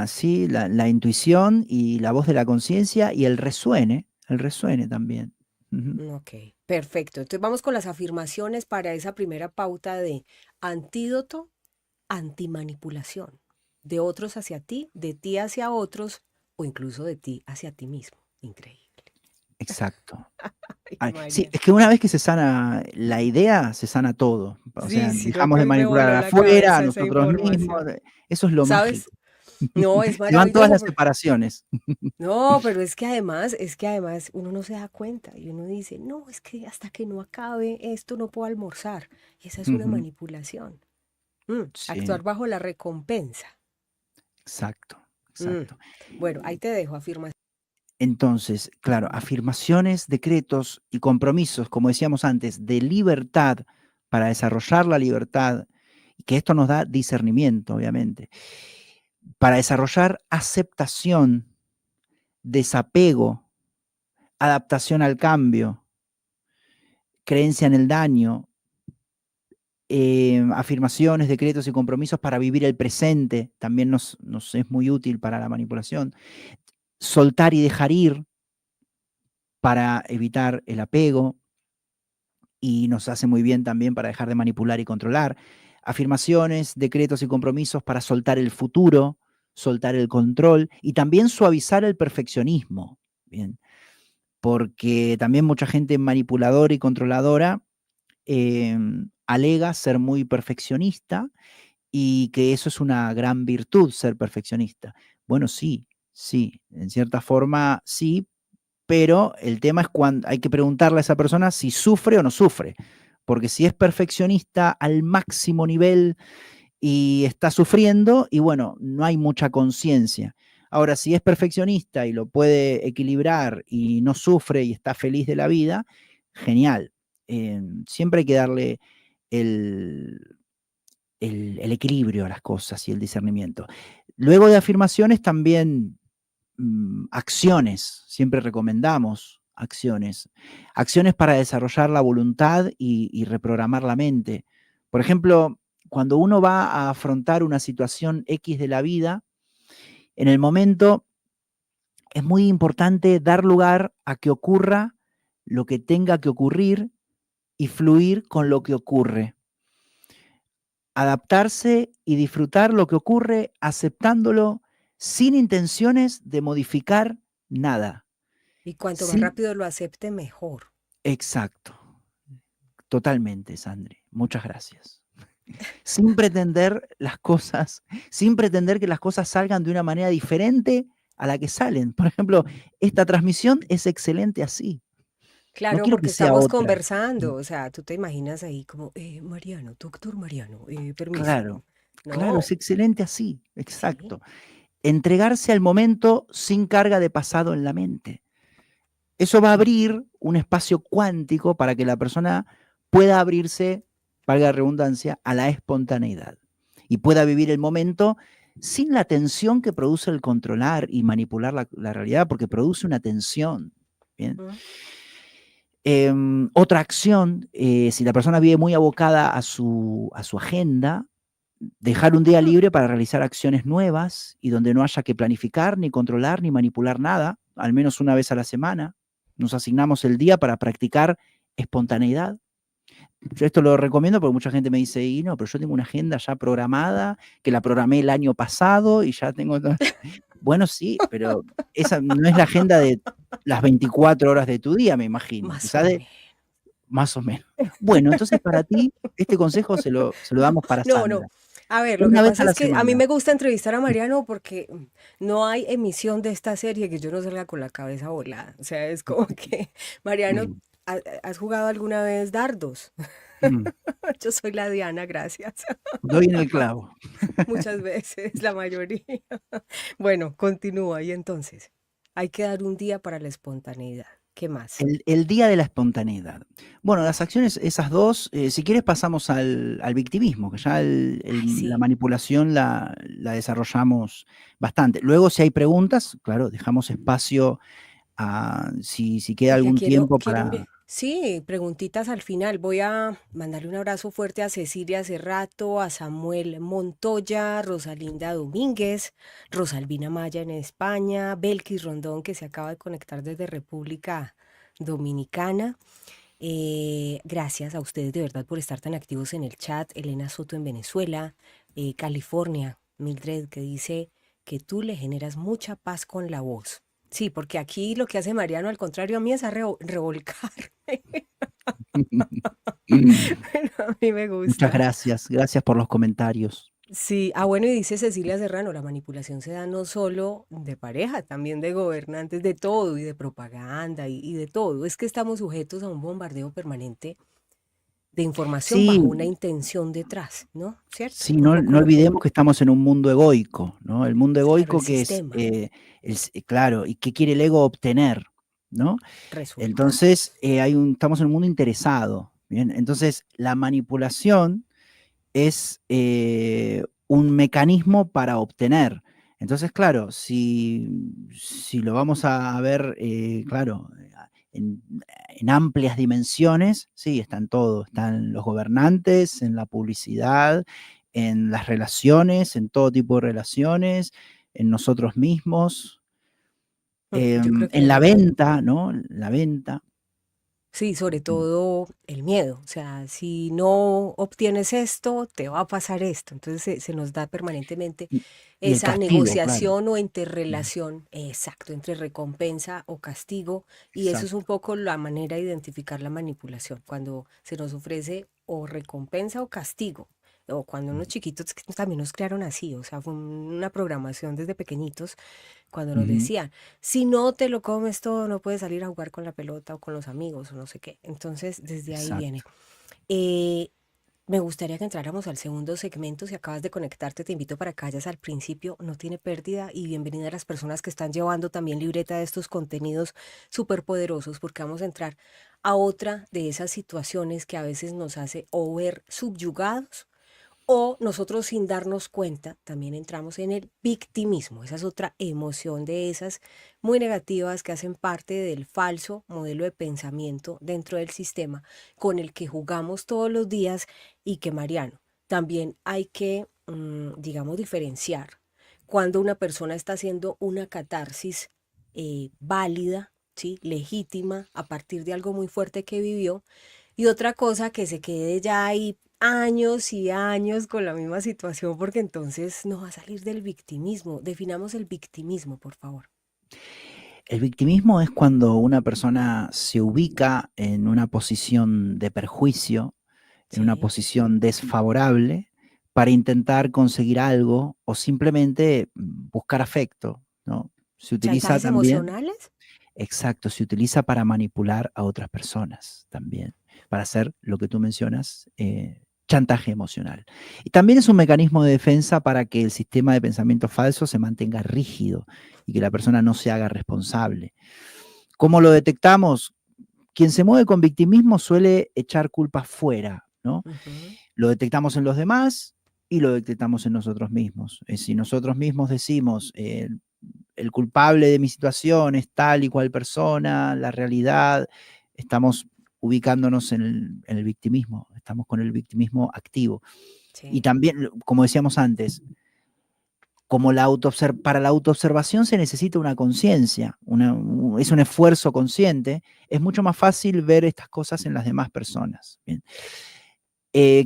sí, la intuición y la voz de la conciencia y el resuene también. Ujú. Ok, perfecto. Entonces vamos con las afirmaciones para esa primera pauta de antídoto, antimanipulación. De otros hacia ti, de ti hacia otros o incluso de ti hacia ti mismo. Increíble. Exacto. Ay, Ay, sí, María. es que una vez que se sana la idea, se sana todo. O Sí, sea, sino dejamos que de hoy me manipular voló a la afuera, a cabeza esa nosotros mismos. información. Eso es lo ¿Sabes? mágico. No, es Se van todas maravilloso. las separaciones. No, pero es que además uno no se da cuenta y uno dice, no, es que hasta que no acabe esto no puedo almorzar. Esa es una Ujú. manipulación. Sí, Actuar bajo la recompensa. exacto, Mm, exacto. Bueno, ahí te dejo afirmación. Entonces, claro, afirmaciones, decretos y compromisos, como decíamos antes, de libertad para desarrollar la libertad, y que esto nos da discernimiento, obviamente, para desarrollar aceptación, desapego, adaptación al cambio, creencia en el daño, afirmaciones, decretos y compromisos para vivir el presente, también nos es muy útil para la manipulación, soltar y dejar ir para evitar el apego, y nos hace muy bien también para dejar de manipular y controlar. Afirmaciones, decretos y compromisos para soltar el futuro, soltar el control y también suavizar el perfeccionismo. Bien, porque también mucha gente manipuladora y controladora alega ser muy perfeccionista y que eso es una gran virtud, ser perfeccionista. Bueno, sí, sí, en cierta forma sí, pero el tema es cuando hay que preguntarle a esa persona si sufre o no sufre, porque si es perfeccionista al máximo nivel y está sufriendo, y bueno, no hay mucha conciencia. Ahora, si es perfeccionista y lo puede equilibrar y no sufre y está feliz de la vida, genial. Siempre hay que darle el, el equilibrio a las cosas y el discernimiento. Luego de afirmaciones también acciones, siempre recomendamos acciones, acciones para desarrollar la voluntad y reprogramar la mente. Por ejemplo, cuando uno va a afrontar una situación X de la vida, en el momento es muy importante dar lugar a que ocurra lo que tenga que ocurrir y fluir con lo que ocurre. Adaptarse y disfrutar lo que ocurre aceptándolo sin intenciones de modificar nada. Y cuanto más Sí, rápido lo acepte, mejor. exacto. Totalmente, Sandri. Muchas gracias. Sin pretender las cosas, sin pretender que las cosas salgan de una manera diferente a la que salen. Por ejemplo, esta transmisión es excelente así. No Claro, quiero que porque sea estamos otra. conversando, o sea, tú te imaginas ahí como, Mariano, doctor Mariano, permiso. Claro, claro, es No, excelente así. sí, Exacto. Entregarse al momento sin carga de pasado en la mente. Eso va a mm, abrir un espacio cuántico para que la persona pueda abrirse, valga la redundancia, a la espontaneidad y pueda vivir el momento sin la tensión que produce el controlar y manipular la realidad, porque produce una tensión. ¿Bien? mm, Otra acción, si la persona vive muy abocada a su agenda, dejar un día mm. libre para realizar acciones nuevas y donde no haya que planificar, ni controlar, ni manipular nada, al menos una vez a la semana. Nos asignamos el día para practicar espontaneidad. Yo esto lo recomiendo porque mucha gente me dice, y no, pero yo tengo una agenda ya programada, que la programé el año pasado y ya tengo... Bueno, sí, pero esa no es la agenda de las 24 horas de tu día, me imagino. Más o Quizás menos. más o menos. Bueno, entonces para ti, este consejo se lo damos para No, no. Sandra. A ver, lo que Una vez pasa a la es que a mí semana. me gusta entrevistar a Mariano porque no hay emisión de esta serie que yo no salga con la cabeza volada. O sea, es como que, Mariano, Mm, ¿has jugado alguna vez dardos? mm. Yo soy la Diana, gracias. Doy en el clavo. Muchas veces, la mayoría. Bueno, continúa y entonces. Hay que dar un día para la espontaneidad. ¿Qué más? El día de la espontaneidad. Bueno, las acciones, esas dos, si quieres pasamos al victimismo, que ya Ay, la sí. manipulación la desarrollamos bastante. Luego, si hay preguntas, claro, dejamos espacio a si queda Porque algún tiempo quiero para... enviar. Sí, preguntitas al final. Voy a mandarle un abrazo fuerte a Cecilia Cerrato, a Samuel Montoya, Rosalinda Domínguez, Rosalvina Maya en España, Belkis Rondón, que se acaba de conectar desde República Dominicana. Gracias a ustedes de verdad por estar tan activos en el chat. Elena Soto en Venezuela, California, Mildred, que dice que tú le generas mucha paz con la voz. Sí, porque aquí lo que hace Mariano, al contrario a mí, es a revolcarme. Pero a mí me Muchas gusta. gracias, gracias por los comentarios. Sí, ah, bueno, y dice Cecilia Serrano, la manipulación se da no solo de pareja, también de gobernantes, de todo, y de propaganda, y de todo. Es que estamos sujetos a un bombardeo permanente de información Sí, bajo una intención detrás, ¿no? ¿Cierto? sí, Un no, poco no lo que, olvidemos que estamos en un mundo egoico, ¿no? El mundo claro, el egoico que es, sistema claro, y qué quiere el ego obtener, ¿no? Entonces, resultados. estamos en un mundo interesado, ¿bien? Entonces, la manipulación es un mecanismo para obtener. Entonces, claro, si lo vamos a ver, claro, en, en amplias dimensiones, sí, están todos, están los gobernantes, en la publicidad, en las relaciones, en todo tipo de relaciones, en nosotros mismos, Yo creo en la que venta, ¿no? La venta. sí, sobre todo el miedo. O sea, si no obtienes esto, te va a pasar esto. Entonces se nos da permanentemente Y el esa castigo, claro. negociación o interrelación, exacto, entre recompensa o castigo. Y eso es un Exacto. poco la manera de identificar la manipulación, cuando se nos ofrece o recompensa o castigo. O cuando unos chiquitos que también nos crearon así, o sea, fue una programación desde pequeñitos cuando nos Ujú. decían, si no te lo comes todo, no puedes salir a jugar con la pelota o con los amigos o no sé qué. Entonces, desde ahí viene. Exacto. Eh, Me gustaría que entráramos al segundo segmento. Si acabas de conectarte, te invito para que vayas al principio. No tiene pérdida y bienvenida a las personas que están llevando también libreta de estos contenidos súper poderosos, porque vamos a entrar a otra de esas situaciones que a veces nos hace o ver subyugados o nosotros sin darnos cuenta también entramos en el victimismo. Esa es otra emoción de esas muy negativas que hacen parte del falso modelo de pensamiento dentro del sistema con el que jugamos todos los días y que, Mariano, también hay que, digamos, diferenciar cuando una persona está haciendo una catarsis válida, ¿sí? Legítima, a partir de algo muy fuerte que vivió, y otra cosa que se quede ya ahí años y años con la misma situación, porque entonces no va a salir del victimismo. Definamos el victimismo, por favor. El victimismo es cuando una persona se ubica en una posición de perjuicio, en una Sí. posición desfavorable, para intentar conseguir algo o simplemente buscar afecto, ¿no? Se utiliza ¿Chantajes también, emocionales? exacto, se utiliza para manipular a otras personas también, para hacer lo que tú mencionas, chantaje emocional. Y también es un mecanismo de defensa para que el sistema de pensamiento falso se mantenga rígido y que la persona no se haga responsable. ¿Cómo lo detectamos? Quien se mueve con victimismo suele echar culpas fuera, ¿no? Ujú. Lo detectamos en los demás y lo detectamos en nosotros mismos. Si nosotros mismos decimos, el culpable de mi situación es tal y cual persona, la realidad, estamos ubicándonos en el victimismo, estamos con el victimismo activo. Y Sí. también, como decíamos antes, como para la autoobservación se necesita una conciencia, es un esfuerzo consciente, es mucho más fácil ver estas cosas en las demás personas. Bien.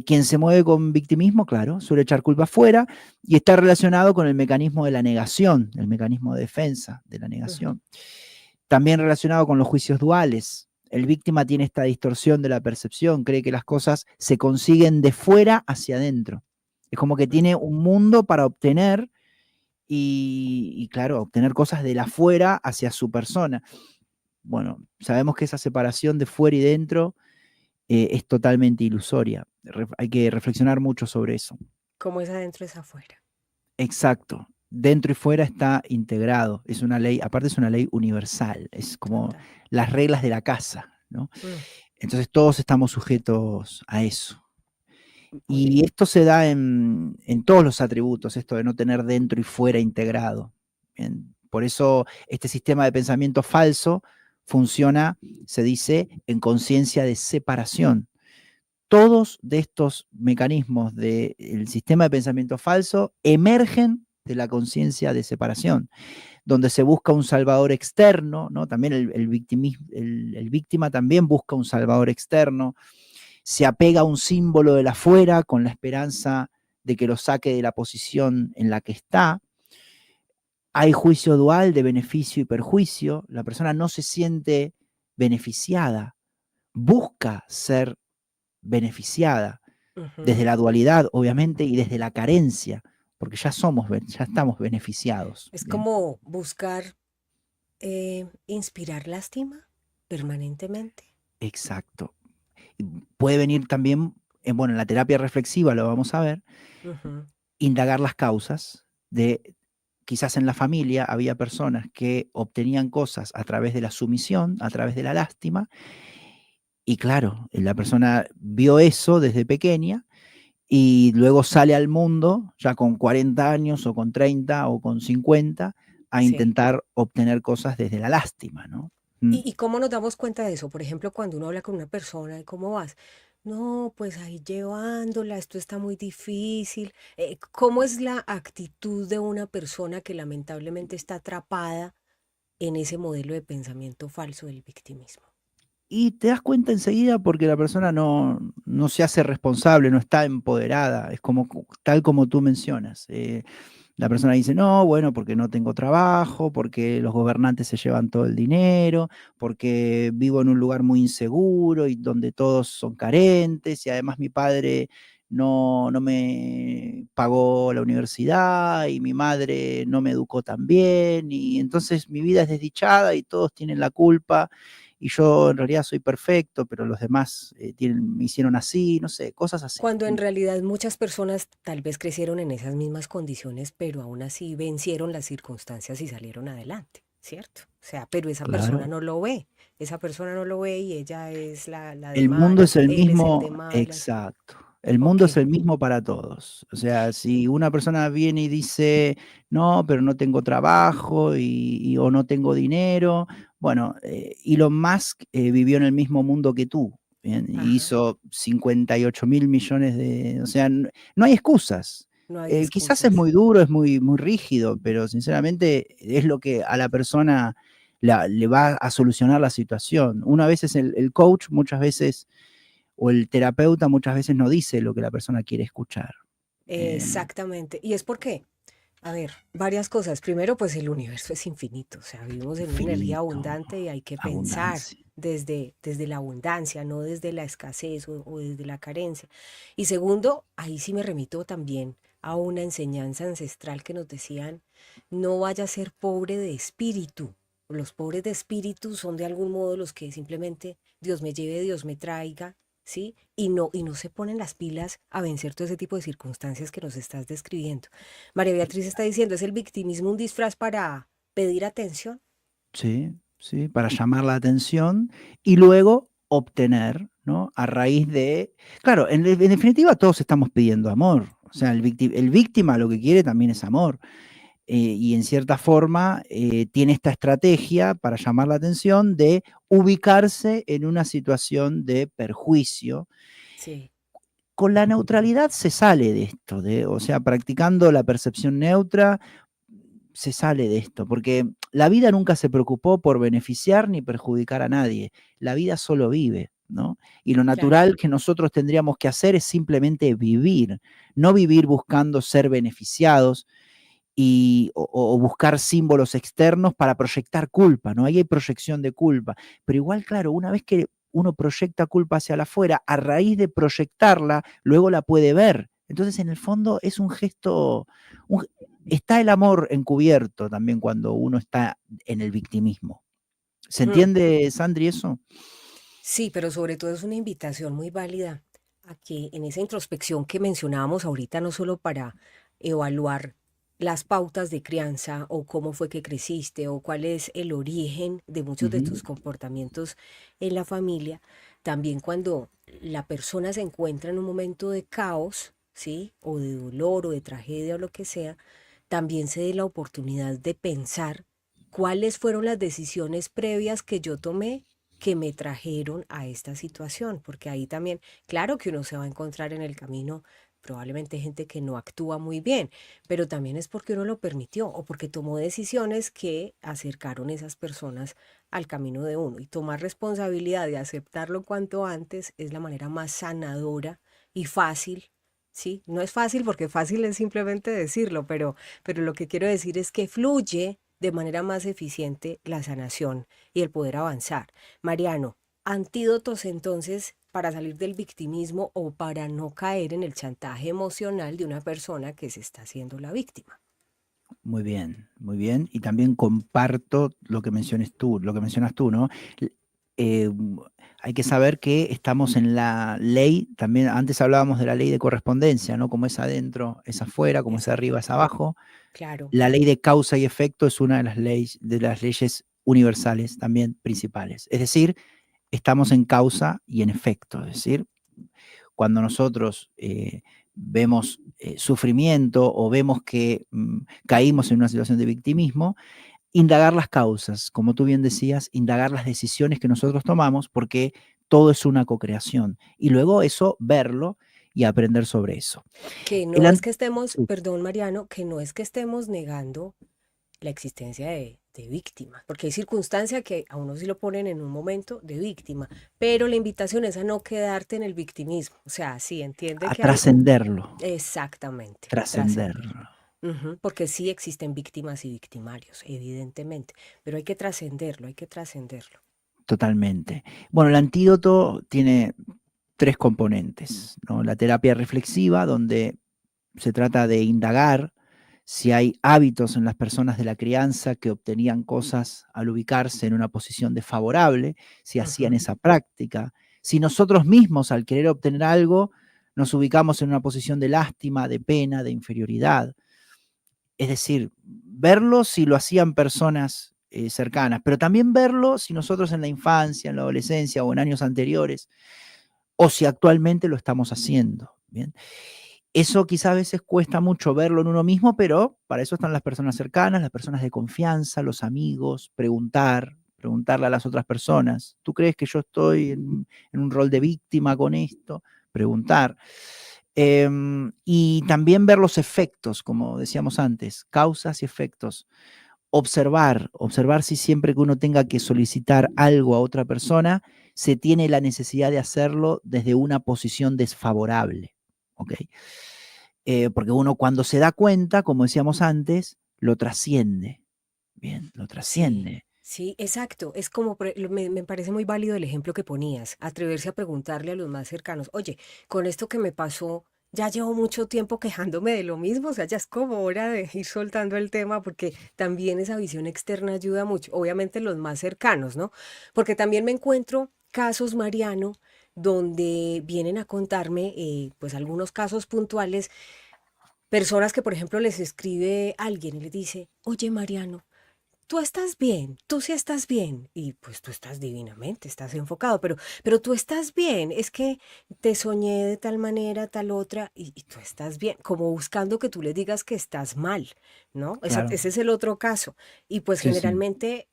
Quien se mueve con victimismo, claro, suele echar culpa afuera y está relacionado con el mecanismo de la negación, el mecanismo de defensa de la Ujú. negación. También relacionado con los juicios duales. El víctima tiene esta distorsión de la percepción, cree que las cosas se consiguen de fuera hacia adentro. Es como que tiene un mundo para obtener y claro, obtener cosas de la fuera hacia su persona. Bueno, sabemos que esa separación de fuera y dentro es totalmente ilusoria. Hay que reflexionar mucho sobre eso. ¿Cómo es adentro es afuera? Exacto. Dentro y fuera está integrado. Es una ley, aparte es una ley universal. Es como Total. las reglas de la casa, ¿no? Mm, Entonces todos estamos sujetos a eso. muy bien. Y esto se da en todos los atributos, esto de no tener dentro y fuera integrado. Bien. Por eso este sistema de pensamiento falso funciona, se dice, en conciencia de separación. Todos de estos mecanismos del sistema de pensamiento falso emergen de la conciencia de separación, donde se busca un salvador externo, ¿no? También el víctima también busca un salvador externo, se apega a un símbolo de la afuera con la esperanza de que lo saque de la posición en la que está. Hay juicio dual de beneficio y perjuicio, la persona no se siente beneficiada, busca ser beneficiada desde Ujú. la dualidad, obviamente, y desde la carencia, porque ya estamos beneficiados. Es ¿Bien? como buscar inspirar lástima permanentemente. Exacto. Y puede venir también, bueno, en la terapia reflexiva lo vamos a ver, Ujú. indagar las causas de, quizás en la familia había personas que obtenían cosas a través de la sumisión, a través de la lástima, y claro, la persona vio eso desde pequeña y luego sale al mundo ya con 40 años o con 30 o con 50 a Sí. intentar obtener cosas desde la lástima, ¿no? Mm. ¿Y cómo nos damos cuenta de eso? Por ejemplo, cuando uno habla con una persona, ¿cómo vas? No, pues ahí llevándola, esto está muy difícil. ¿Cómo es la actitud de una persona que lamentablemente está atrapada en ese modelo de pensamiento falso del victimismo? Y te das cuenta enseguida porque la persona no se hace responsable, no está empoderada, es como tal como tú mencionas. La persona dice, no, bueno, porque no tengo trabajo, porque los gobernantes se llevan todo el dinero, porque vivo en un lugar muy inseguro y donde todos son carentes y además mi padre no me pagó la universidad y mi madre no me educó tan bien y entonces mi vida es desdichada y todos tienen la culpa y yo en realidad soy perfecto, pero los demás me hicieron así, no sé, cosas así. Cuando en realidad muchas personas tal vez crecieron en esas mismas condiciones, pero aún así vencieron las circunstancias y salieron adelante, ¿cierto? O sea, pero esa persona Claro. no lo ve, esa persona no lo ve y ella es la de El mundo es malas o el él es el de mismo, malas. exacto. El Ok, mundo es el mismo para todos. O sea, si una persona viene y dice, no, pero no tengo trabajo o no tengo dinero, bueno, Elon Musk vivió en el mismo mundo que tú. Bien, y ajá, hizo 58.000 millones o sea, no hay excusas. no hay Quizás es excusas. muy duro, es muy rígido, pero sinceramente es lo que a la persona le va a solucionar la situación. Una vez es el coach, muchas veces, o el terapeuta muchas veces no dice lo que la persona quiere escuchar. Eh, Exactamente. ¿Y es porque? A ver, varias cosas. Primero, pues el universo es infinito, o sea, vivimos en una energía Infinito, abundante y hay que pensar abundancia. desde la abundancia, no desde la escasez o desde la carencia. Y segundo, ahí sí me remito también a una enseñanza ancestral que nos decían, no vaya a ser pobre de espíritu. Los pobres de espíritu son de algún modo los que simplemente Dios me lleve, Dios me traiga, ¿sí? Y no se ponen las pilas a vencer todo ese tipo de circunstancias que nos estás describiendo. María Beatriz está diciendo, ¿es el victimismo un disfraz para pedir atención? Sí, sí, para llamar la atención y luego obtener, ¿no? A raíz de, claro, en definitiva todos estamos pidiendo amor. O sea, el víctima lo que quiere también es amor. Y en cierta forma tiene esta estrategia para llamar la atención de ubicarse en una situación de perjuicio. Sí. Con la neutralidad se sale de esto, o sea, practicando la percepción neutra, se sale de esto, porque la vida nunca se preocupó por beneficiar ni perjudicar a nadie. La vida solo vive, ¿no? Y lo Claro. natural que nosotros tendríamos que hacer es simplemente vivir, no vivir buscando ser beneficiados o buscar símbolos externos para proyectar culpa, ¿no? Ahí hay proyección de culpa. Pero igual, claro, una vez que uno proyecta culpa hacia la afuera, a raíz de proyectarla, luego la puede ver. Entonces, en el fondo, es un gesto, un- está el amor encubierto también cuando uno está en el victimismo. ¿Se Mm. entiende, Sandri, eso? Sí, pero sobre todo es una invitación muy válida a que en esa introspección que mencionábamos ahorita, no solo para evaluar las pautas de crianza o cómo fue que creciste o cuál es el origen de muchos de tus Ujú, comportamientos en la familia, también cuando la persona se encuentra en un momento de caos, ¿sí? O de dolor o de tragedia o lo que sea, también se dé la oportunidad de pensar cuáles fueron las decisiones previas que yo tomé que me trajeron a esta situación, porque ahí también, claro que uno se va a encontrar en el camino probablemente gente que no actúa muy bien, pero también es porque uno lo permitió o porque tomó decisiones que acercaron esas personas al camino de uno. Y tomar responsabilidad y aceptarlo cuanto antes es la manera más sanadora y fácil. Sí, no es fácil porque fácil es simplemente decirlo, pero lo que quiero decir es que fluye de manera más eficiente la sanación y el poder avanzar. Mariano, antídotos entonces para salir del victimismo o para no caer en el chantaje emocional de una persona que se está haciendo la víctima. muy bien, muy bien. Y también comparto lo que mencionas tú, ¿no? L- eh, Hay que saber que estamos en la ley, también antes hablábamos de la ley de correspondencia, ¿no? Como es adentro, es afuera, como es arriba, es Exacto, abajo. claro. La ley de causa y efecto es una de las leyes universales también principales. Es decir, estamos en causa y en efecto. Es decir, cuando nosotros vemos sufrimiento o vemos que caímos en una situación de victimismo, indagar las causas, como tú bien decías, indagar las decisiones que nosotros tomamos, porque todo es una co-creación. Y luego eso, verlo y aprender sobre eso. Que El no es an- que estemos, sí, perdón Mariano, que no es que estemos negando la existencia de víctima, porque hay circunstancia que a uno sí lo ponen en un momento de víctima, pero la invitación es a no quedarte en el victimismo, o sea, sí, entiende a que hay trascenderlo, exactamente, trascender. trascenderlo, Ujú, porque sí existen víctimas y victimarios, evidentemente, pero hay que trascenderlo, hay que trascenderlo. totalmente. Bueno, el antídoto tiene tres componentes, ¿no? La terapia reflexiva, donde se trata de indagar si hay hábitos en las personas de la crianza que obtenían cosas al ubicarse en una posición desfavorable, si hacían Ujú. esa práctica, si nosotros mismos al querer obtener algo nos ubicamos en una posición de lástima, de pena, de inferioridad. Es decir, verlo si lo hacían personas cercanas, pero también verlo si nosotros en la infancia, en la adolescencia o en años anteriores, o si actualmente lo estamos haciendo. ¿Bien? Eso quizá a veces cuesta mucho verlo en uno mismo, pero para eso están las personas cercanas, las personas de confianza, los amigos, preguntarle a las otras personas, ¿tú crees que yo estoy en un rol de víctima con esto? Preguntar. Y también ver los efectos, como decíamos antes, causas y efectos. Observar si siempre que uno tenga que solicitar algo a otra persona, se tiene la necesidad de hacerlo desde una posición desfavorable. ¿Ok? Porque uno cuando se da cuenta, como decíamos antes, lo trasciende. Bien, lo Sí, trasciende. sí, exacto. Es como, me parece muy válido el ejemplo que ponías, atreverse a preguntarle a los más cercanos, oye, con esto que me pasó, ya llevo mucho tiempo quejándome de lo mismo, o sea, ya es como hora de ir soltando el tema porque también esa visión externa ayuda mucho, obviamente los más cercanos, ¿no? Porque también me encuentro casos, Mariano, donde vienen a contarme, pues algunos casos puntuales, personas que, por ejemplo, les escribe alguien y les dice, oye, Mariano, tú estás bien, tú sí estás bien, y pues tú estás divinamente, estás enfocado, pero tú estás bien, es que te soñé de tal manera, tal otra, y tú estás bien, como buscando que tú le digas que estás mal, ¿no? Claro. Ese es el otro caso. Y pues Sí, sí. generalmente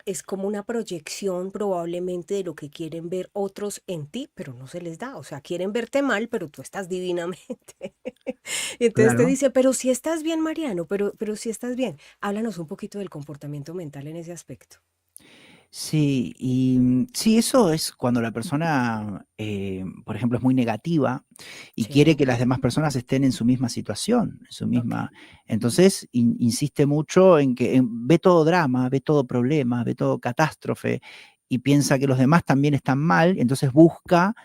es como una proyección probablemente de lo que quieren ver otros en ti, pero no se les da. O sea, quieren verte mal, pero tú estás divinamente. Y entonces te Claro. dice, pero si estás bien, Mariano, pero si estás bien. Háblanos un poquito del comportamiento mental en ese aspecto. Sí, y sí, eso es cuando la persona, por ejemplo, es muy negativa y quiere Sí, que las demás personas estén en su misma situación, en su ok. misma. Entonces, insiste mucho en que ve todo drama, ve todo problema, ve todo catástrofe y piensa que los demás también están mal, entonces busca,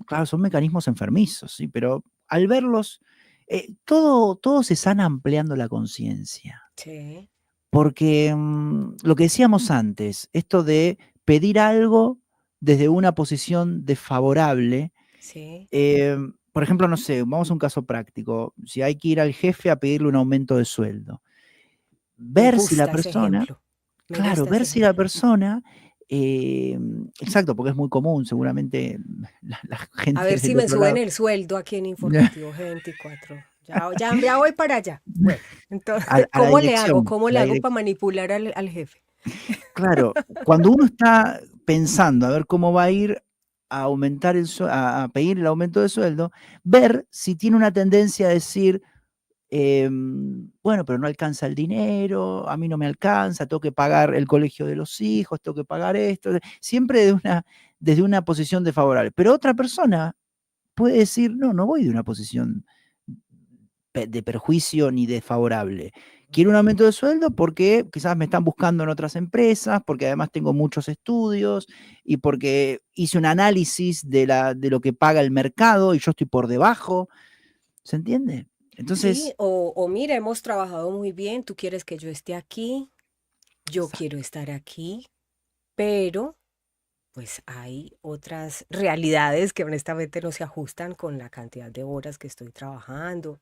claro, son mecanismos enfermizos, ¿sí? Pero al verlos, todo se sana ampliando la conciencia. Sí, Porque, lo que decíamos antes, esto de pedir algo desde una posición desfavorable, sí. por ejemplo, no sé, vamos a un caso práctico, si hay que ir al jefe a pedirle un aumento de sueldo, Me ver si la gusta ese persona, ejemplo. Me claro, gusta ver ese si la ejemplo. persona, exacto, porque es muy común, seguramente la A gente ver si del me otro suben lado. el sueldo aquí en Informativo G24. Ya voy para allá. Bueno, entonces, A la ¿cómo le hago? dirección, ¿Cómo a le la hago para dirección. manipular al jefe? Claro, cuando uno está pensando a ver cómo va a ir a aumentar a pedir el aumento de sueldo, ver si tiene una tendencia a decir, bueno, pero no alcanza el dinero, a mí no me alcanza, tengo que pagar el colegio de los hijos, tengo que pagar esto, siempre desde una posición desfavorable. Pero otra persona puede decir, no, no voy de una posición de perjuicio ni desfavorable. Quiero un aumento de sueldo porque quizás me están buscando en otras empresas, porque además tengo muchos estudios y porque hice un análisis de lo que paga el mercado y yo estoy por debajo. ¿Se entiende? Sí, Entonces, o mira, hemos trabajado muy bien, tú quieres que yo esté aquí, yo quiero exacto, estar aquí, pero pues hay otras realidades que honestamente no se ajustan con la cantidad de horas que estoy trabajando.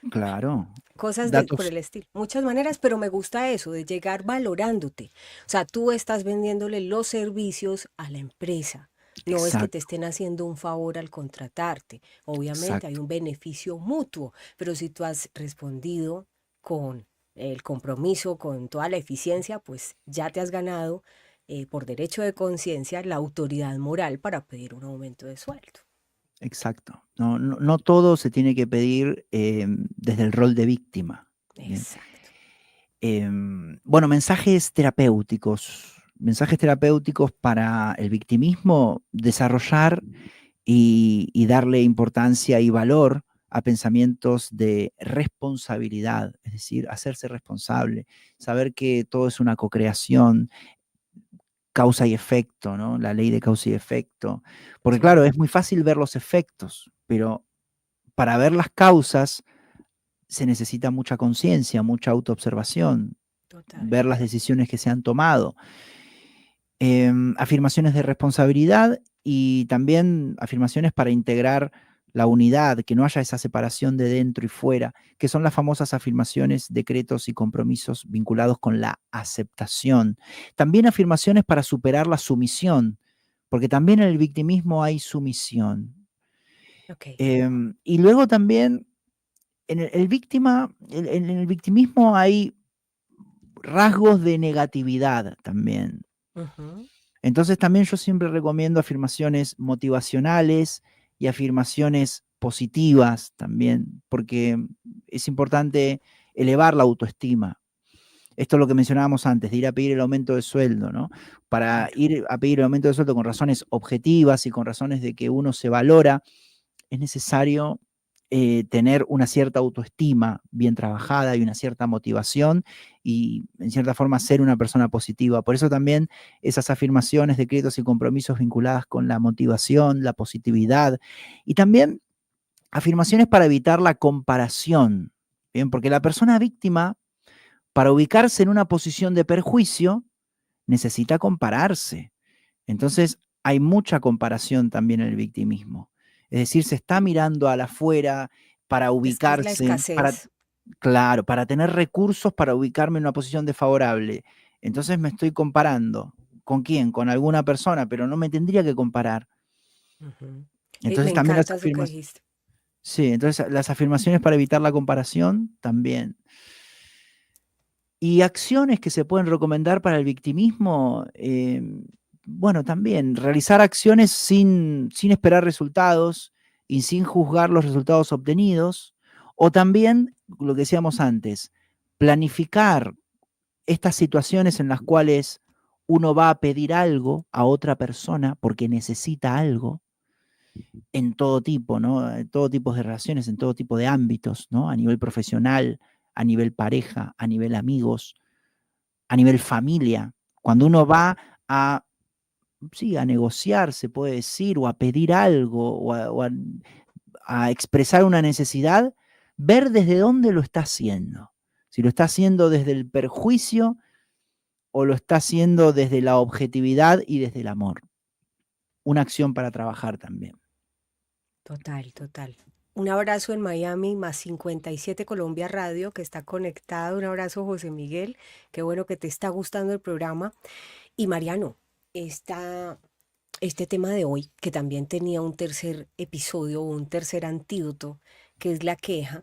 Bueno, claro. cosas por Datos, el estilo, muchas maneras, pero me gusta eso, de llegar valorándote. O sea, tú estás vendiéndole los servicios a la empresa. No es que te exacto, estén haciendo un favor al contratarte. Obviamente hay exacto, un beneficio mutuo, pero si tú has respondido con el compromiso, con toda la eficiencia, pues ya te has ganado por derecho de conciencia la autoridad moral para pedir un aumento de sueldo. exacto. No, no, no todo se tiene que pedir desde el rol de víctima. Bien. Exacto. Bueno, mensajes terapéuticos para el victimismo, desarrollar y darle importancia y valor a pensamientos de responsabilidad, es decir, hacerse responsable, saber que todo es una cocreación, causa y efecto, ¿no? La ley de causa y efecto. Porque claro, Sí, es muy fácil ver los efectos, pero para ver las causas se necesita mucha conciencia, mucha autoobservación, total. ver las decisiones que se han tomado. Afirmaciones de responsabilidad y también afirmaciones para integrar la unidad, que no haya esa separación de dentro y fuera, que son las famosas afirmaciones, decretos y compromisos vinculados con la aceptación. También afirmaciones para superar la sumisión, porque también en el victimismo hay sumisión. Ok. Y luego también en el victimismo hay rasgos de negatividad también. Ujú. Entonces también yo siempre recomiendo afirmaciones motivacionales y afirmaciones positivas también, porque es importante elevar la autoestima. Esto es lo que mencionábamos antes, de ir a pedir el aumento de sueldo, ¿no? Para Claro. ir a pedir el aumento de sueldo con razones objetivas y con razones de que uno se valora, es necesario tener una cierta autoestima bien trabajada y una cierta motivación y en cierta forma ser una persona positiva. Por eso también esas afirmaciones, decretos y compromisos vinculadas con la motivación, la positividad y también afirmaciones para evitar la comparación. Bien, porque la persona víctima, para ubicarse en una posición de perjuicio, necesita compararse. Entonces, hay mucha comparación también en el victimismo. Es decir, se está mirando a la afuera para Es que es la ubicarse, escasez. claro, para tener recursos para ubicarme en una posición desfavorable. Entonces me estoy comparando. ¿Con quién? Con alguna persona, pero no me tendría que comparar. Ujú. Me Entonces también encanta eso que dijiste. sí, entonces las afirmaciones para evitar la comparación también. Y acciones que se pueden recomendar para el victimismo, bueno, también realizar acciones sin esperar resultados y sin juzgar los resultados obtenidos, o también, lo que decíamos antes, planificar estas situaciones en las cuales uno va a pedir algo a otra persona porque necesita algo en todo tipo, ¿no? En todo tipo de relaciones, en todo tipo de ámbitos, ¿no? A nivel profesional, a nivel pareja, a nivel amigos, a nivel familia. Cuando uno va a, sí, a negociar, se puede decir, o a pedir algo, a expresar una necesidad, ver desde dónde lo está haciendo. Si lo está haciendo desde el perjuicio o lo está haciendo desde la objetividad y desde el amor. Una acción para trabajar también. Total, total. Un abrazo en Miami, más 57 Colombia Radio, que está conectado. Un abrazo, José Miguel. Qué bueno que te está gustando el programa. Y Mariano, este tema de hoy, que también tenía un tercer episodio o un tercer antídoto, que es la queja,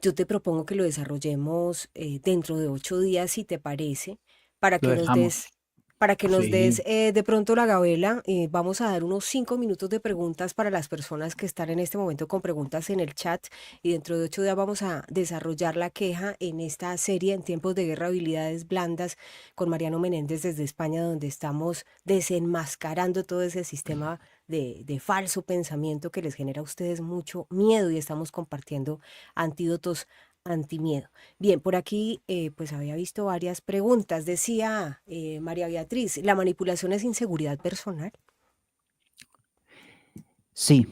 yo te propongo que lo desarrollemos dentro de 8 días, si te parece, para Lo que nos des, dejamos. para que nos des Sí. de pronto la gabela. Vamos a dar unos 5 minutos de preguntas para las personas que están en este momento con preguntas en el chat, y dentro de 8 días vamos a desarrollar la queja en esta serie en tiempos de guerra, habilidades blandas, con Mariano Menéndez desde España, donde estamos desenmascarando todo ese sistema de falso pensamiento que les genera a ustedes mucho miedo, y estamos compartiendo antídotos antimiedo. Bien, por aquí pues había visto varias preguntas. Decía María Beatriz, ¿la manipulación es inseguridad personal? Sí,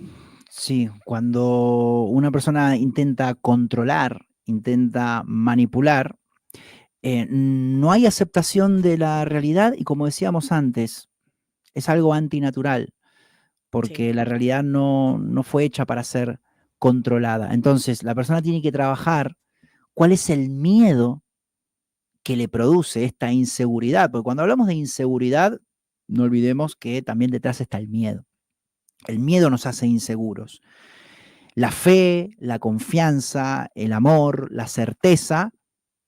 sí. Cuando una persona intenta controlar, intenta manipular, no hay aceptación de la realidad y, como decíamos antes, es algo antinatural, Sí, porque la realidad no fue hecha para ser controlada. Entonces, la persona tiene que trabajar cuál es el miedo que le produce esta inseguridad, porque cuando hablamos de inseguridad, no olvidemos que también detrás está el miedo. El miedo nos hace inseguros. La fe, la confianza, el amor, la certeza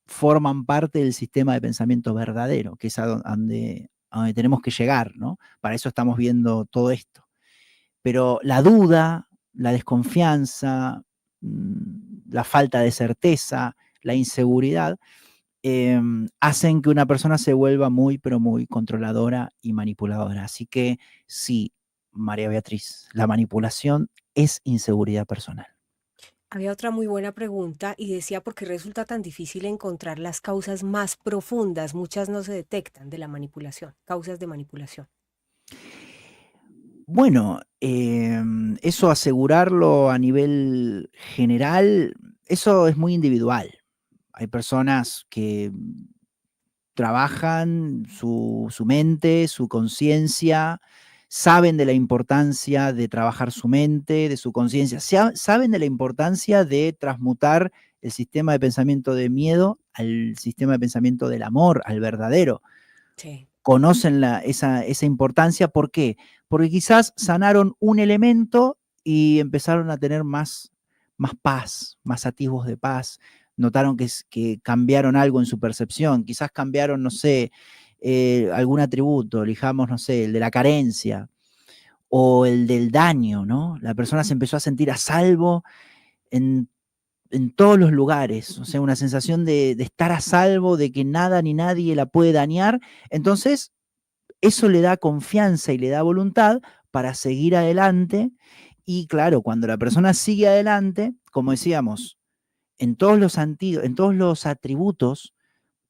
forman parte del sistema de pensamiento verdadero, que es a donde tenemos que llegar, ¿no? Para eso estamos viendo todo esto. Pero la duda, la desconfianza, la falta de certeza, la inseguridad, hacen que una persona se vuelva muy, pero muy controladora y manipuladora. Así que sí, María Beatriz, la manipulación es inseguridad personal. había otra muy buena pregunta y decía, ¿por qué resulta tan difícil encontrar las causas más profundas? Muchas no se detectan de la manipulación, causas de manipulación. Bueno, eso asegurarlo a nivel general, eso es muy individual. Hay personas que trabajan su mente, su conciencia, saben de la importancia de trabajar su mente, de su conciencia, saben de la importancia de transmutar el sistema de pensamiento de miedo al sistema de pensamiento del amor, al verdadero. Sí, Conocen esa importancia. ¿Por qué? Porque quizás sanaron un elemento y empezaron a tener más paz, más atisbos de paz. Notaron que cambiaron algo en su percepción. Quizás cambiaron, no sé, algún atributo, elijamos, no sé, el de la carencia o el del daño, ¿no? La persona se empezó a sentir a salvo en en todos los lugares, o sea, una sensación de estar a salvo, de que nada ni nadie la puede dañar. Entonces, eso le da confianza y le da voluntad para seguir adelante. Y claro, cuando la persona sigue adelante, como decíamos, en todos los atributos,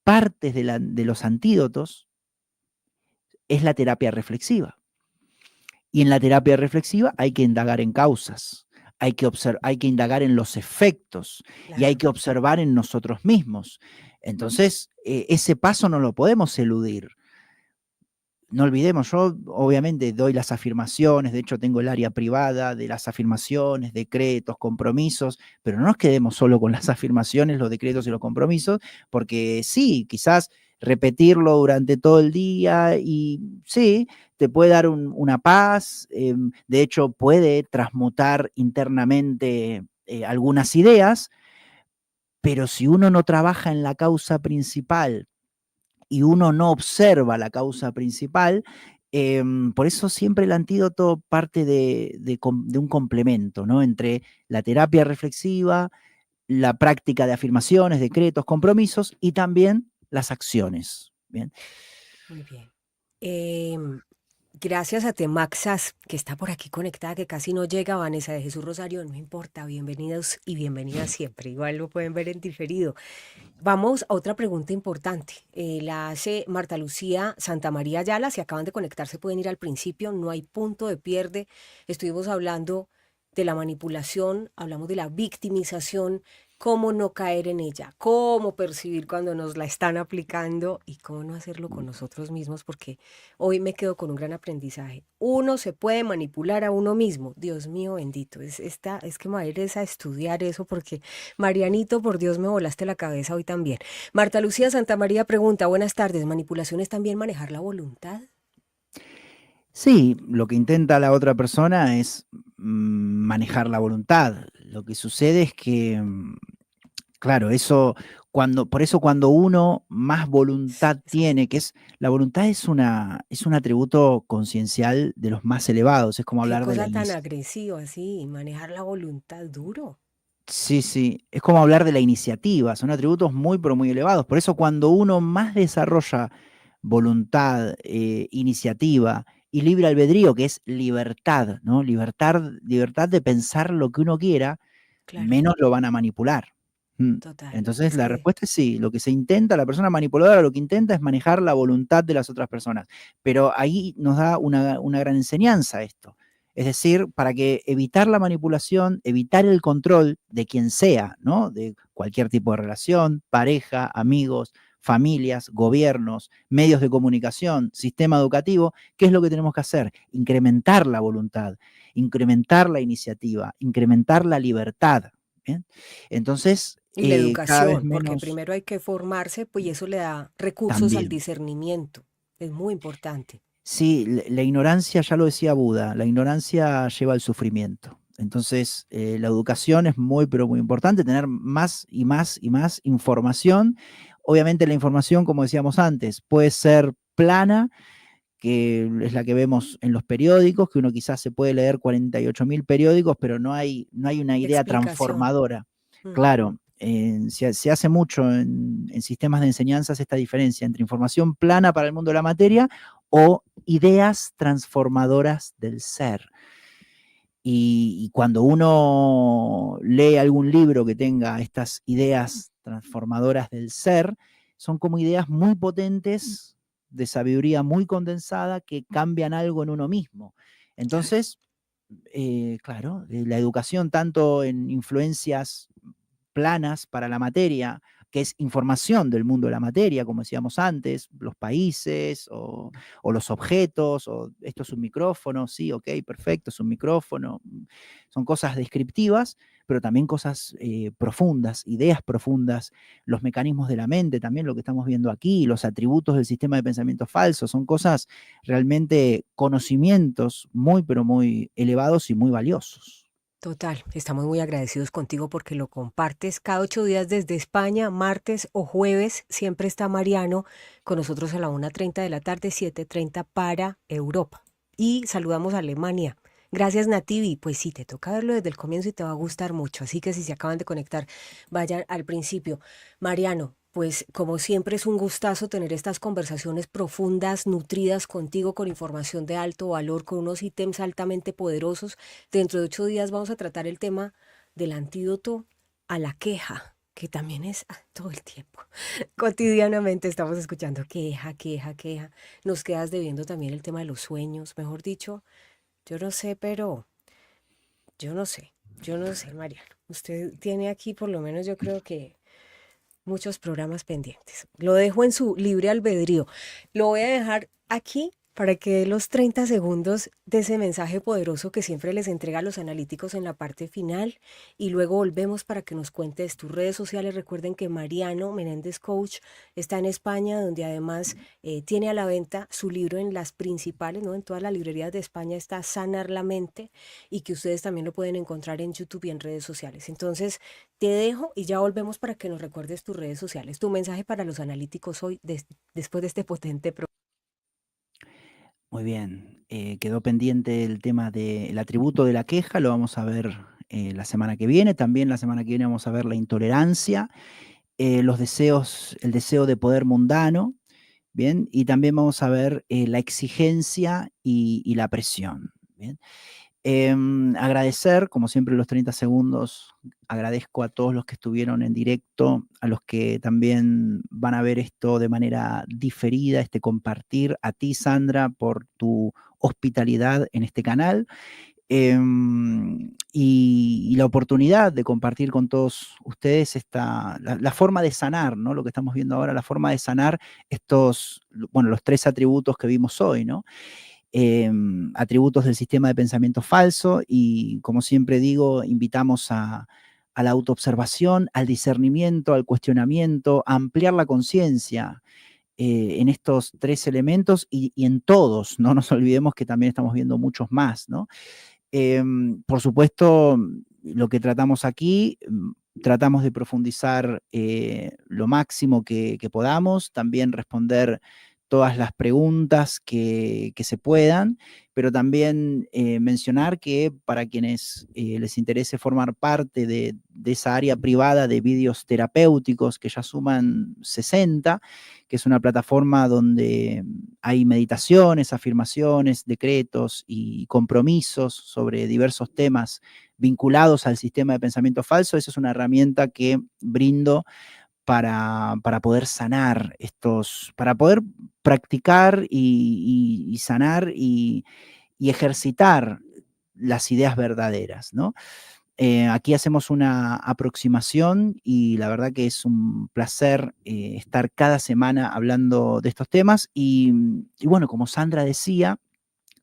partes de los antídotos es la terapia reflexiva. Y en la terapia reflexiva hay que indagar en causas, hay que indagar en los efectos y hay claro. que observar en nosotros mismos. Entonces, ese paso no lo podemos eludir. No olvidemos, yo obviamente doy las afirmaciones, de hecho tengo el área privada de las afirmaciones, decretos, compromisos, pero no nos quedemos solo con las afirmaciones, los decretos y los compromisos, porque sí, quizás repetirlo durante todo el día y sí, te puede dar una paz, de hecho puede transmutar internamente algunas ideas, pero si uno no trabaja en la causa principal, y uno no observa la causa principal, por eso siempre el antídoto parte de un complemento, ¿no? Entre la terapia reflexiva, la práctica de afirmaciones, decretos, compromisos y también las acciones. ¿Bien? Muy bien. Em, Gracias a Temaxas, que está por aquí conectada, que casi no llega, Vanessa de Jesús Rosario, no importa, bienvenidos y bienvenidas siempre, igual lo pueden ver en diferido. Vamos a otra pregunta importante, la hace Marta Lucía Santamaría Ayala, si acaban de conectarse pueden ir al principio, no hay punto de pierde, estuvimos hablando de la manipulación, hablamos de la victimización, cómo no caer en ella, cómo percibir cuando nos la están aplicando y cómo no hacerlo con nosotros mismos, porque hoy me quedo con un gran aprendizaje. Uno se puede manipular a uno mismo, Dios mío bendito, es que me voy a ir a estudiar eso porque Marianito, por Dios, me volaste la cabeza hoy también. Marta Lucía Santamaría pregunta, buenas tardes, ¿manipulación es también manejar la voluntad? Sí, lo que intenta la otra persona es manejar la voluntad. Lo que sucede es que, claro, por eso cuando uno más voluntad tiene, la voluntad es un atributo conciencial de los más elevados, es como Qué hablar de la cosa tan iniciativa. agresiva, así, manejar la voluntad duro. Sí, sí, es como hablar de la iniciativa, son atributos muy, pero muy elevados. Por eso cuando uno más desarrolla voluntad, iniciativa y libre albedrío, que es libertad, ¿no? Libertad de pensar lo que uno quiera, Claro, menos lo van a manipular. Mm. total. Entonces Es la que respuesta es sí, lo que se intenta, la persona manipuladora lo que intenta es manejar la voluntad de las otras personas. Pero ahí nos da una gran enseñanza esto. Es decir, para que evitar la manipulación, evitar el control de quien sea, ¿no? De cualquier tipo de relación, pareja, amigos, familias, gobiernos, medios de comunicación, sistema educativo, ¿qué es lo que tenemos que hacer? Incrementar la voluntad, incrementar la iniciativa, incrementar la libertad. ¿Bien? Entonces, y la cada vez educación, porque menos primero hay que formarse, pues y eso le da recursos al también. discernimiento. Es muy importante. Sí, la ignorancia, ya lo decía Buda, la ignorancia lleva al sufrimiento. Entonces, la educación es muy, pero muy importante, tener más y más y más información. Obviamente la información, como decíamos antes, puede ser plana, que es la que vemos en los periódicos, que uno quizás se puede leer 48.000 periódicos, pero no hay una idea Explicación. transformadora. Mm, Claro, se hace mucho en sistemas de enseñanzas esta diferencia entre información plana para el mundo de la materia o ideas transformadoras del ser. Y cuando uno lee algún libro que tenga estas ideas transformadoras del ser, son como ideas muy potentes, de sabiduría muy condensada, que cambian algo en uno mismo. claro. Entonces, claro, la educación tanto en influencias planas para la materia, que es información del mundo de la materia, como decíamos antes, los países o los objetos, o esto es un micrófono, sí, ok, perfecto, es un micrófono. Son cosas descriptivas, pero también cosas profundas, ideas profundas, los mecanismos de la mente, también lo que estamos viendo aquí, los atributos del sistema de pensamiento falso, son cosas realmente conocimientos muy, pero muy elevados y muy valiosos. Total, estamos muy agradecidos contigo porque lo compartes cada 8 días desde España, martes o jueves. Siempre está Mariano con nosotros a la 1:30 de la tarde, 7:30 para Europa. Y saludamos a Alemania. Gracias, Nativi. Pues sí, te toca verlo desde el comienzo y te va a gustar mucho. Así que si se acaban de conectar, vayan al principio. Mariano, pues como siempre es un gustazo tener estas conversaciones profundas, nutridas contigo, con información de alto valor, con unos ítems altamente poderosos. Dentro de 8 días vamos a tratar el tema del antídoto a la queja, que también es todo el tiempo. Cotidianamente estamos escuchando queja, queja, queja. Nos quedas debiendo también el tema de los sueños. Mejor dicho, yo no sé, pero yo no sé, Mariano. Usted tiene aquí por lo menos yo creo que muchos programas pendientes. Lo dejo en su libre albedrío. Lo voy a dejar aquí para que dé los 30 segundos de ese mensaje poderoso que siempre les entrega a los analíticos en la parte final y luego volvemos para que nos cuentes tus redes sociales. Recuerden que Mariano Menéndez Coach está en España, donde además tiene a la venta su libro en las principales, ¿no? En todas las librerías de España está Sanar la Mente y que ustedes también lo pueden encontrar en YouTube y en redes sociales. Entonces, te dejo y ya volvemos para que nos recuerdes tus redes sociales. Tu mensaje para los analíticos hoy, después de este potente programa. Muy bien, quedó pendiente el tema del atributo de la queja, lo vamos a ver la semana que viene. También la semana que viene vamos a ver la intolerancia, los deseos, el deseo de poder mundano, bien, y también vamos a ver la exigencia y la presión, bien. Agradecer, como siempre, los 30 segundos. Agradezco a todos los que estuvieron en directo, a los que también van a ver esto de manera diferida, este compartir. A ti, Sandra, por tu hospitalidad en este canal. Y la oportunidad de compartir con todos ustedes la forma de sanar, ¿no? Lo que estamos viendo ahora, la forma de sanar estos, bueno, los 3 atributos que vimos hoy, ¿no? Atributos del sistema de pensamiento falso y, como siempre digo, invitamos a la autoobservación, al discernimiento, al cuestionamiento, a ampliar la conciencia en estos 3 elementos y en todos, no nos olvidemos que también estamos viendo muchos más, ¿no? Por supuesto, lo que tratamos aquí, tratamos de profundizar lo máximo que podamos, también responder todas las preguntas que se puedan, pero también mencionar que para quienes les interese formar parte de esa área privada de vídeos terapéuticos, que ya suman 60, que es una plataforma donde hay meditaciones, afirmaciones, decretos y compromisos sobre diversos temas vinculados al sistema de pensamiento falso. Esa es una herramienta que brindo para poder sanar para poder practicar y sanar y ejercitar las ideas verdaderas, ¿no? Aquí hacemos una aproximación y la verdad que es un placer estar cada semana hablando de estos temas y bueno, como Sandra decía,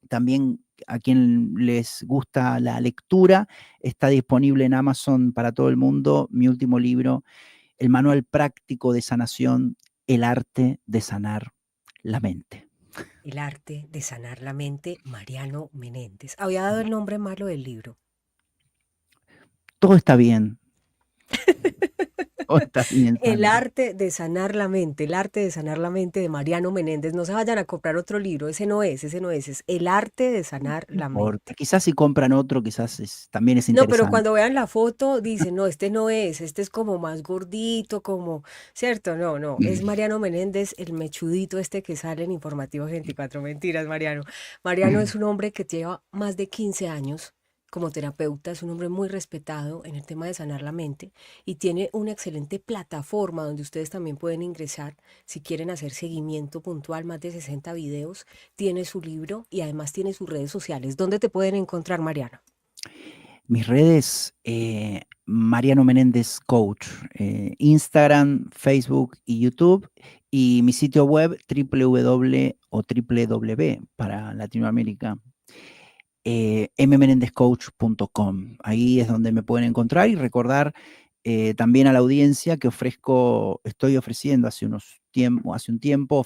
también a quien les gusta la lectura, está disponible en Amazon para todo el mundo mi último libro, El Manual Práctico de Sanación, El Arte de Sanar la Mente. El arte de sanar la mente, Mariano Menéndez. Había dado el nombre malo del libro. Todo está bien. Todo está bien, El Sandra. arte de sanar la mente, el arte de sanar la mente de Mariano Menéndez. No se vayan a comprar otro libro, ese no es, es El arte de sanar No la importa. mente. Quizás si compran otro, también es No, pero interesante. cuando vean la foto dicen, no, este no es, este es como más gordito, como, ¿cierto? No, no, es Mariano Menéndez, el mechudito este que sale en Informativos 24. Mentiras, Mariano. Mariano es un hombre que lleva más de 15 años como terapeuta, es un hombre muy respetado en el tema de sanar la mente y tiene una excelente plataforma donde ustedes también pueden ingresar si quieren hacer seguimiento puntual, más de 60 videos, tiene su libro y además tiene sus redes sociales. ¿Dónde te pueden encontrar, Mariano? Mis redes, Mariano Menéndez Coach, Instagram, Facebook y YouTube, y mi sitio web www o www para Latinoamérica, mmenendezcoach.com. Ahí es donde me pueden encontrar y recordar también a la audiencia que estoy ofreciendo hace un tiempo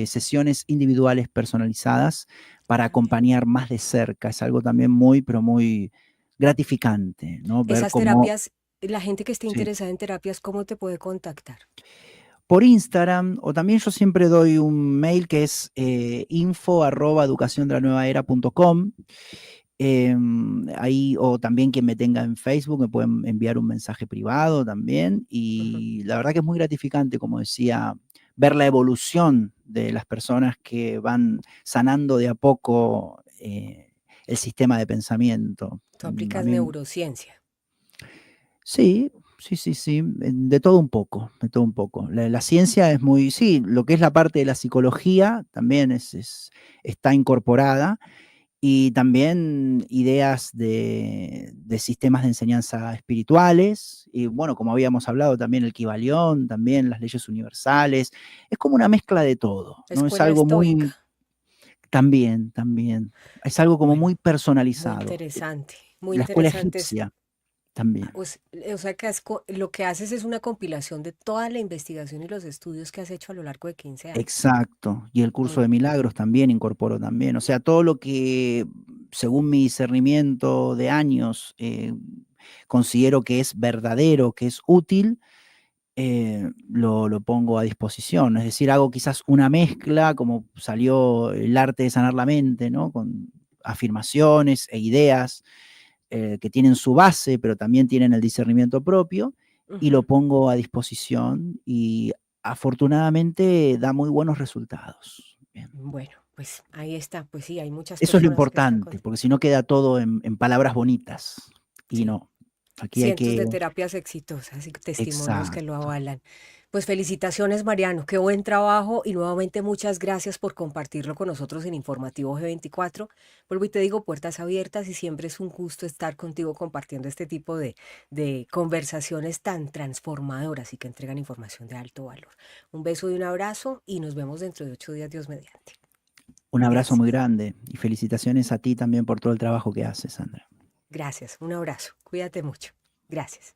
sesiones individuales personalizadas para acompañar más de cerca. Es algo también muy, pero muy gratificante, ¿no? Ver Esas cómo, terapias, la gente que esté sí, interesada en terapias, ¿cómo te puede contactar? por Instagram, o también yo siempre doy un mail que es info@educaciondelanuevaera.com. Ahí, o también quien me tenga en Facebook, me pueden enviar un mensaje privado también. Ujú. Y la verdad que es muy gratificante, como decía, ver la evolución de las personas que van sanando de a poco el sistema de pensamiento. Tú A aplicas mí, neurociencia. sí, sí, sí, sí, de todo un poco, de todo un poco. La ciencia es muy, sí, lo que es la parte de la psicología también está incorporada y también ideas de sistemas de enseñanza espirituales, y bueno, como habíamos hablado, también el Kybalión, también las leyes universales, es como una mezcla de todo, ¿no? Es Escuela algo muy, estoica. También, también. Es algo como Bueno, muy muy personalizado. interesante, muy La escuela interesante. egipcia también. O sea que lo que haces es una compilación de toda la investigación y los estudios que has hecho a lo largo de 15 años. Exacto. Y el curso Muy de milagros también incorporo también. O sea, todo lo que, según mi discernimiento de años, considero que es verdadero, que es útil, lo pongo a disposición. Es decir, hago quizás una mezcla, como salió el arte de sanar la mente, ¿no? Con afirmaciones e ideas que tienen su base, pero también tienen el discernimiento propio, y Ujú. lo pongo a disposición y afortunadamente da muy buenos resultados. Bien. Bueno, pues ahí está. Pues sí, hay muchas Eso es lo personas que están importante, con porque si no queda todo en palabras bonitas. Y sí, no, aquí hay cientos que... de terapias exitosas y testimonios que lo Exacto. avalan. Pues felicitaciones, Mariano, qué buen trabajo y nuevamente muchas gracias por compartirlo con nosotros en Informativo G24. Vuelvo y te digo, puertas abiertas y siempre es un gusto estar contigo compartiendo este tipo de conversaciones tan transformadoras y que entregan información de alto valor. Un beso y un abrazo y nos vemos dentro de 8 días, Dios mediante. Un abrazo muy Gracias. grande y felicitaciones a ti también por todo el trabajo que haces, Sandra. Gracias. Un abrazo. Cuídate mucho. Gracias.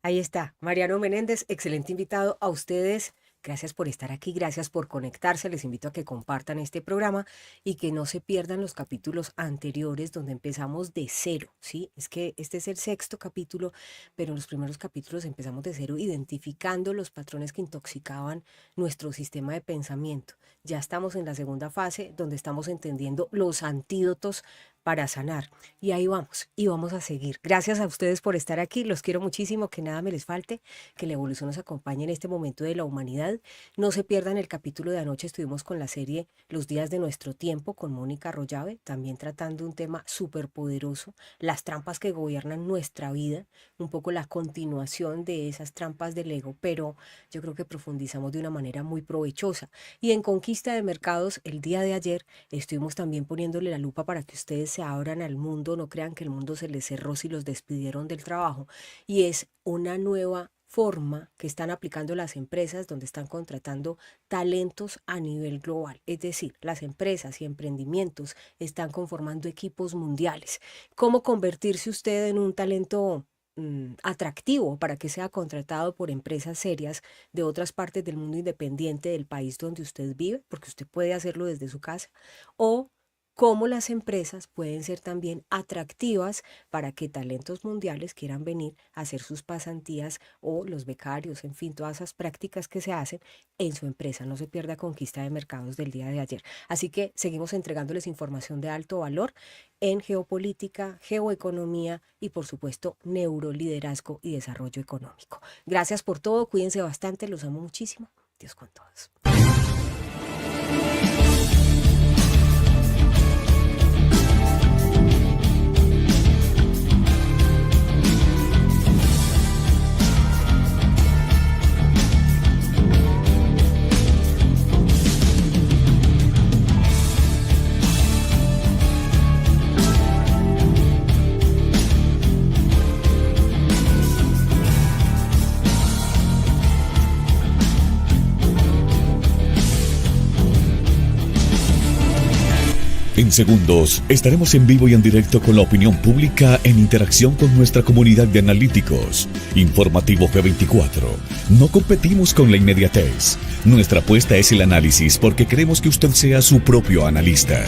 Ahí está, Mariano Menéndez, excelente invitado a ustedes. Gracias por estar aquí, gracias por conectarse. Les invito a que compartan este programa y que no se pierdan los capítulos anteriores donde empezamos de cero, ¿sí? Es que este es el sexto capítulo, pero en los primeros capítulos empezamos de cero identificando los patrones que intoxicaban nuestro sistema de pensamiento. Ya estamos en la segunda fase donde estamos entendiendo los antídotos para sanar. Y vamos a seguir. Gracias a ustedes por estar aquí. Los quiero muchísimo. Que nada me les falte. Que la evolución nos acompañe en este momento de la humanidad. No se pierdan el capítulo de anoche. Estuvimos con la serie Los días de nuestro tiempo con Mónica Arroyave, también tratando un tema súper poderoso, las trampas que gobiernan nuestra vida, un poco la continuación de esas trampas del ego, pero yo creo que profundizamos de una manera muy provechosa. Y en Conquista de Mercados, el día de ayer, estuvimos también poniéndole la lupa para que ustedes se abran al mundo, no crean que el mundo se les cerró si los despidieron del trabajo. Y es una nueva forma que están aplicando las empresas donde están contratando talentos a nivel global. Es decir, las empresas y emprendimientos están conformando equipos mundiales. ¿Cómo convertirse usted en un talento atractivo para que sea contratado por empresas serias de otras partes del mundo independiente del país donde usted vive? Porque usted puede hacerlo desde su casa. O cómo las empresas pueden ser también atractivas para que talentos mundiales quieran venir a hacer sus pasantías o los becarios, en fin, todas esas prácticas que se hacen en su empresa. No se pierda Conquista de Mercados del día de ayer. Así que seguimos entregándoles información de alto valor en geopolítica, geoeconomía y por supuesto neuroliderazgo y desarrollo económico. Gracias por todo, cuídense bastante, los amo muchísimo. Dios con todos. En segundos estaremos en vivo y en directo con la opinión pública en interacción con nuestra comunidad de analíticos. Informativo G24. No competimos con la inmediatez. Nuestra apuesta es el análisis porque queremos que usted sea su propio analista.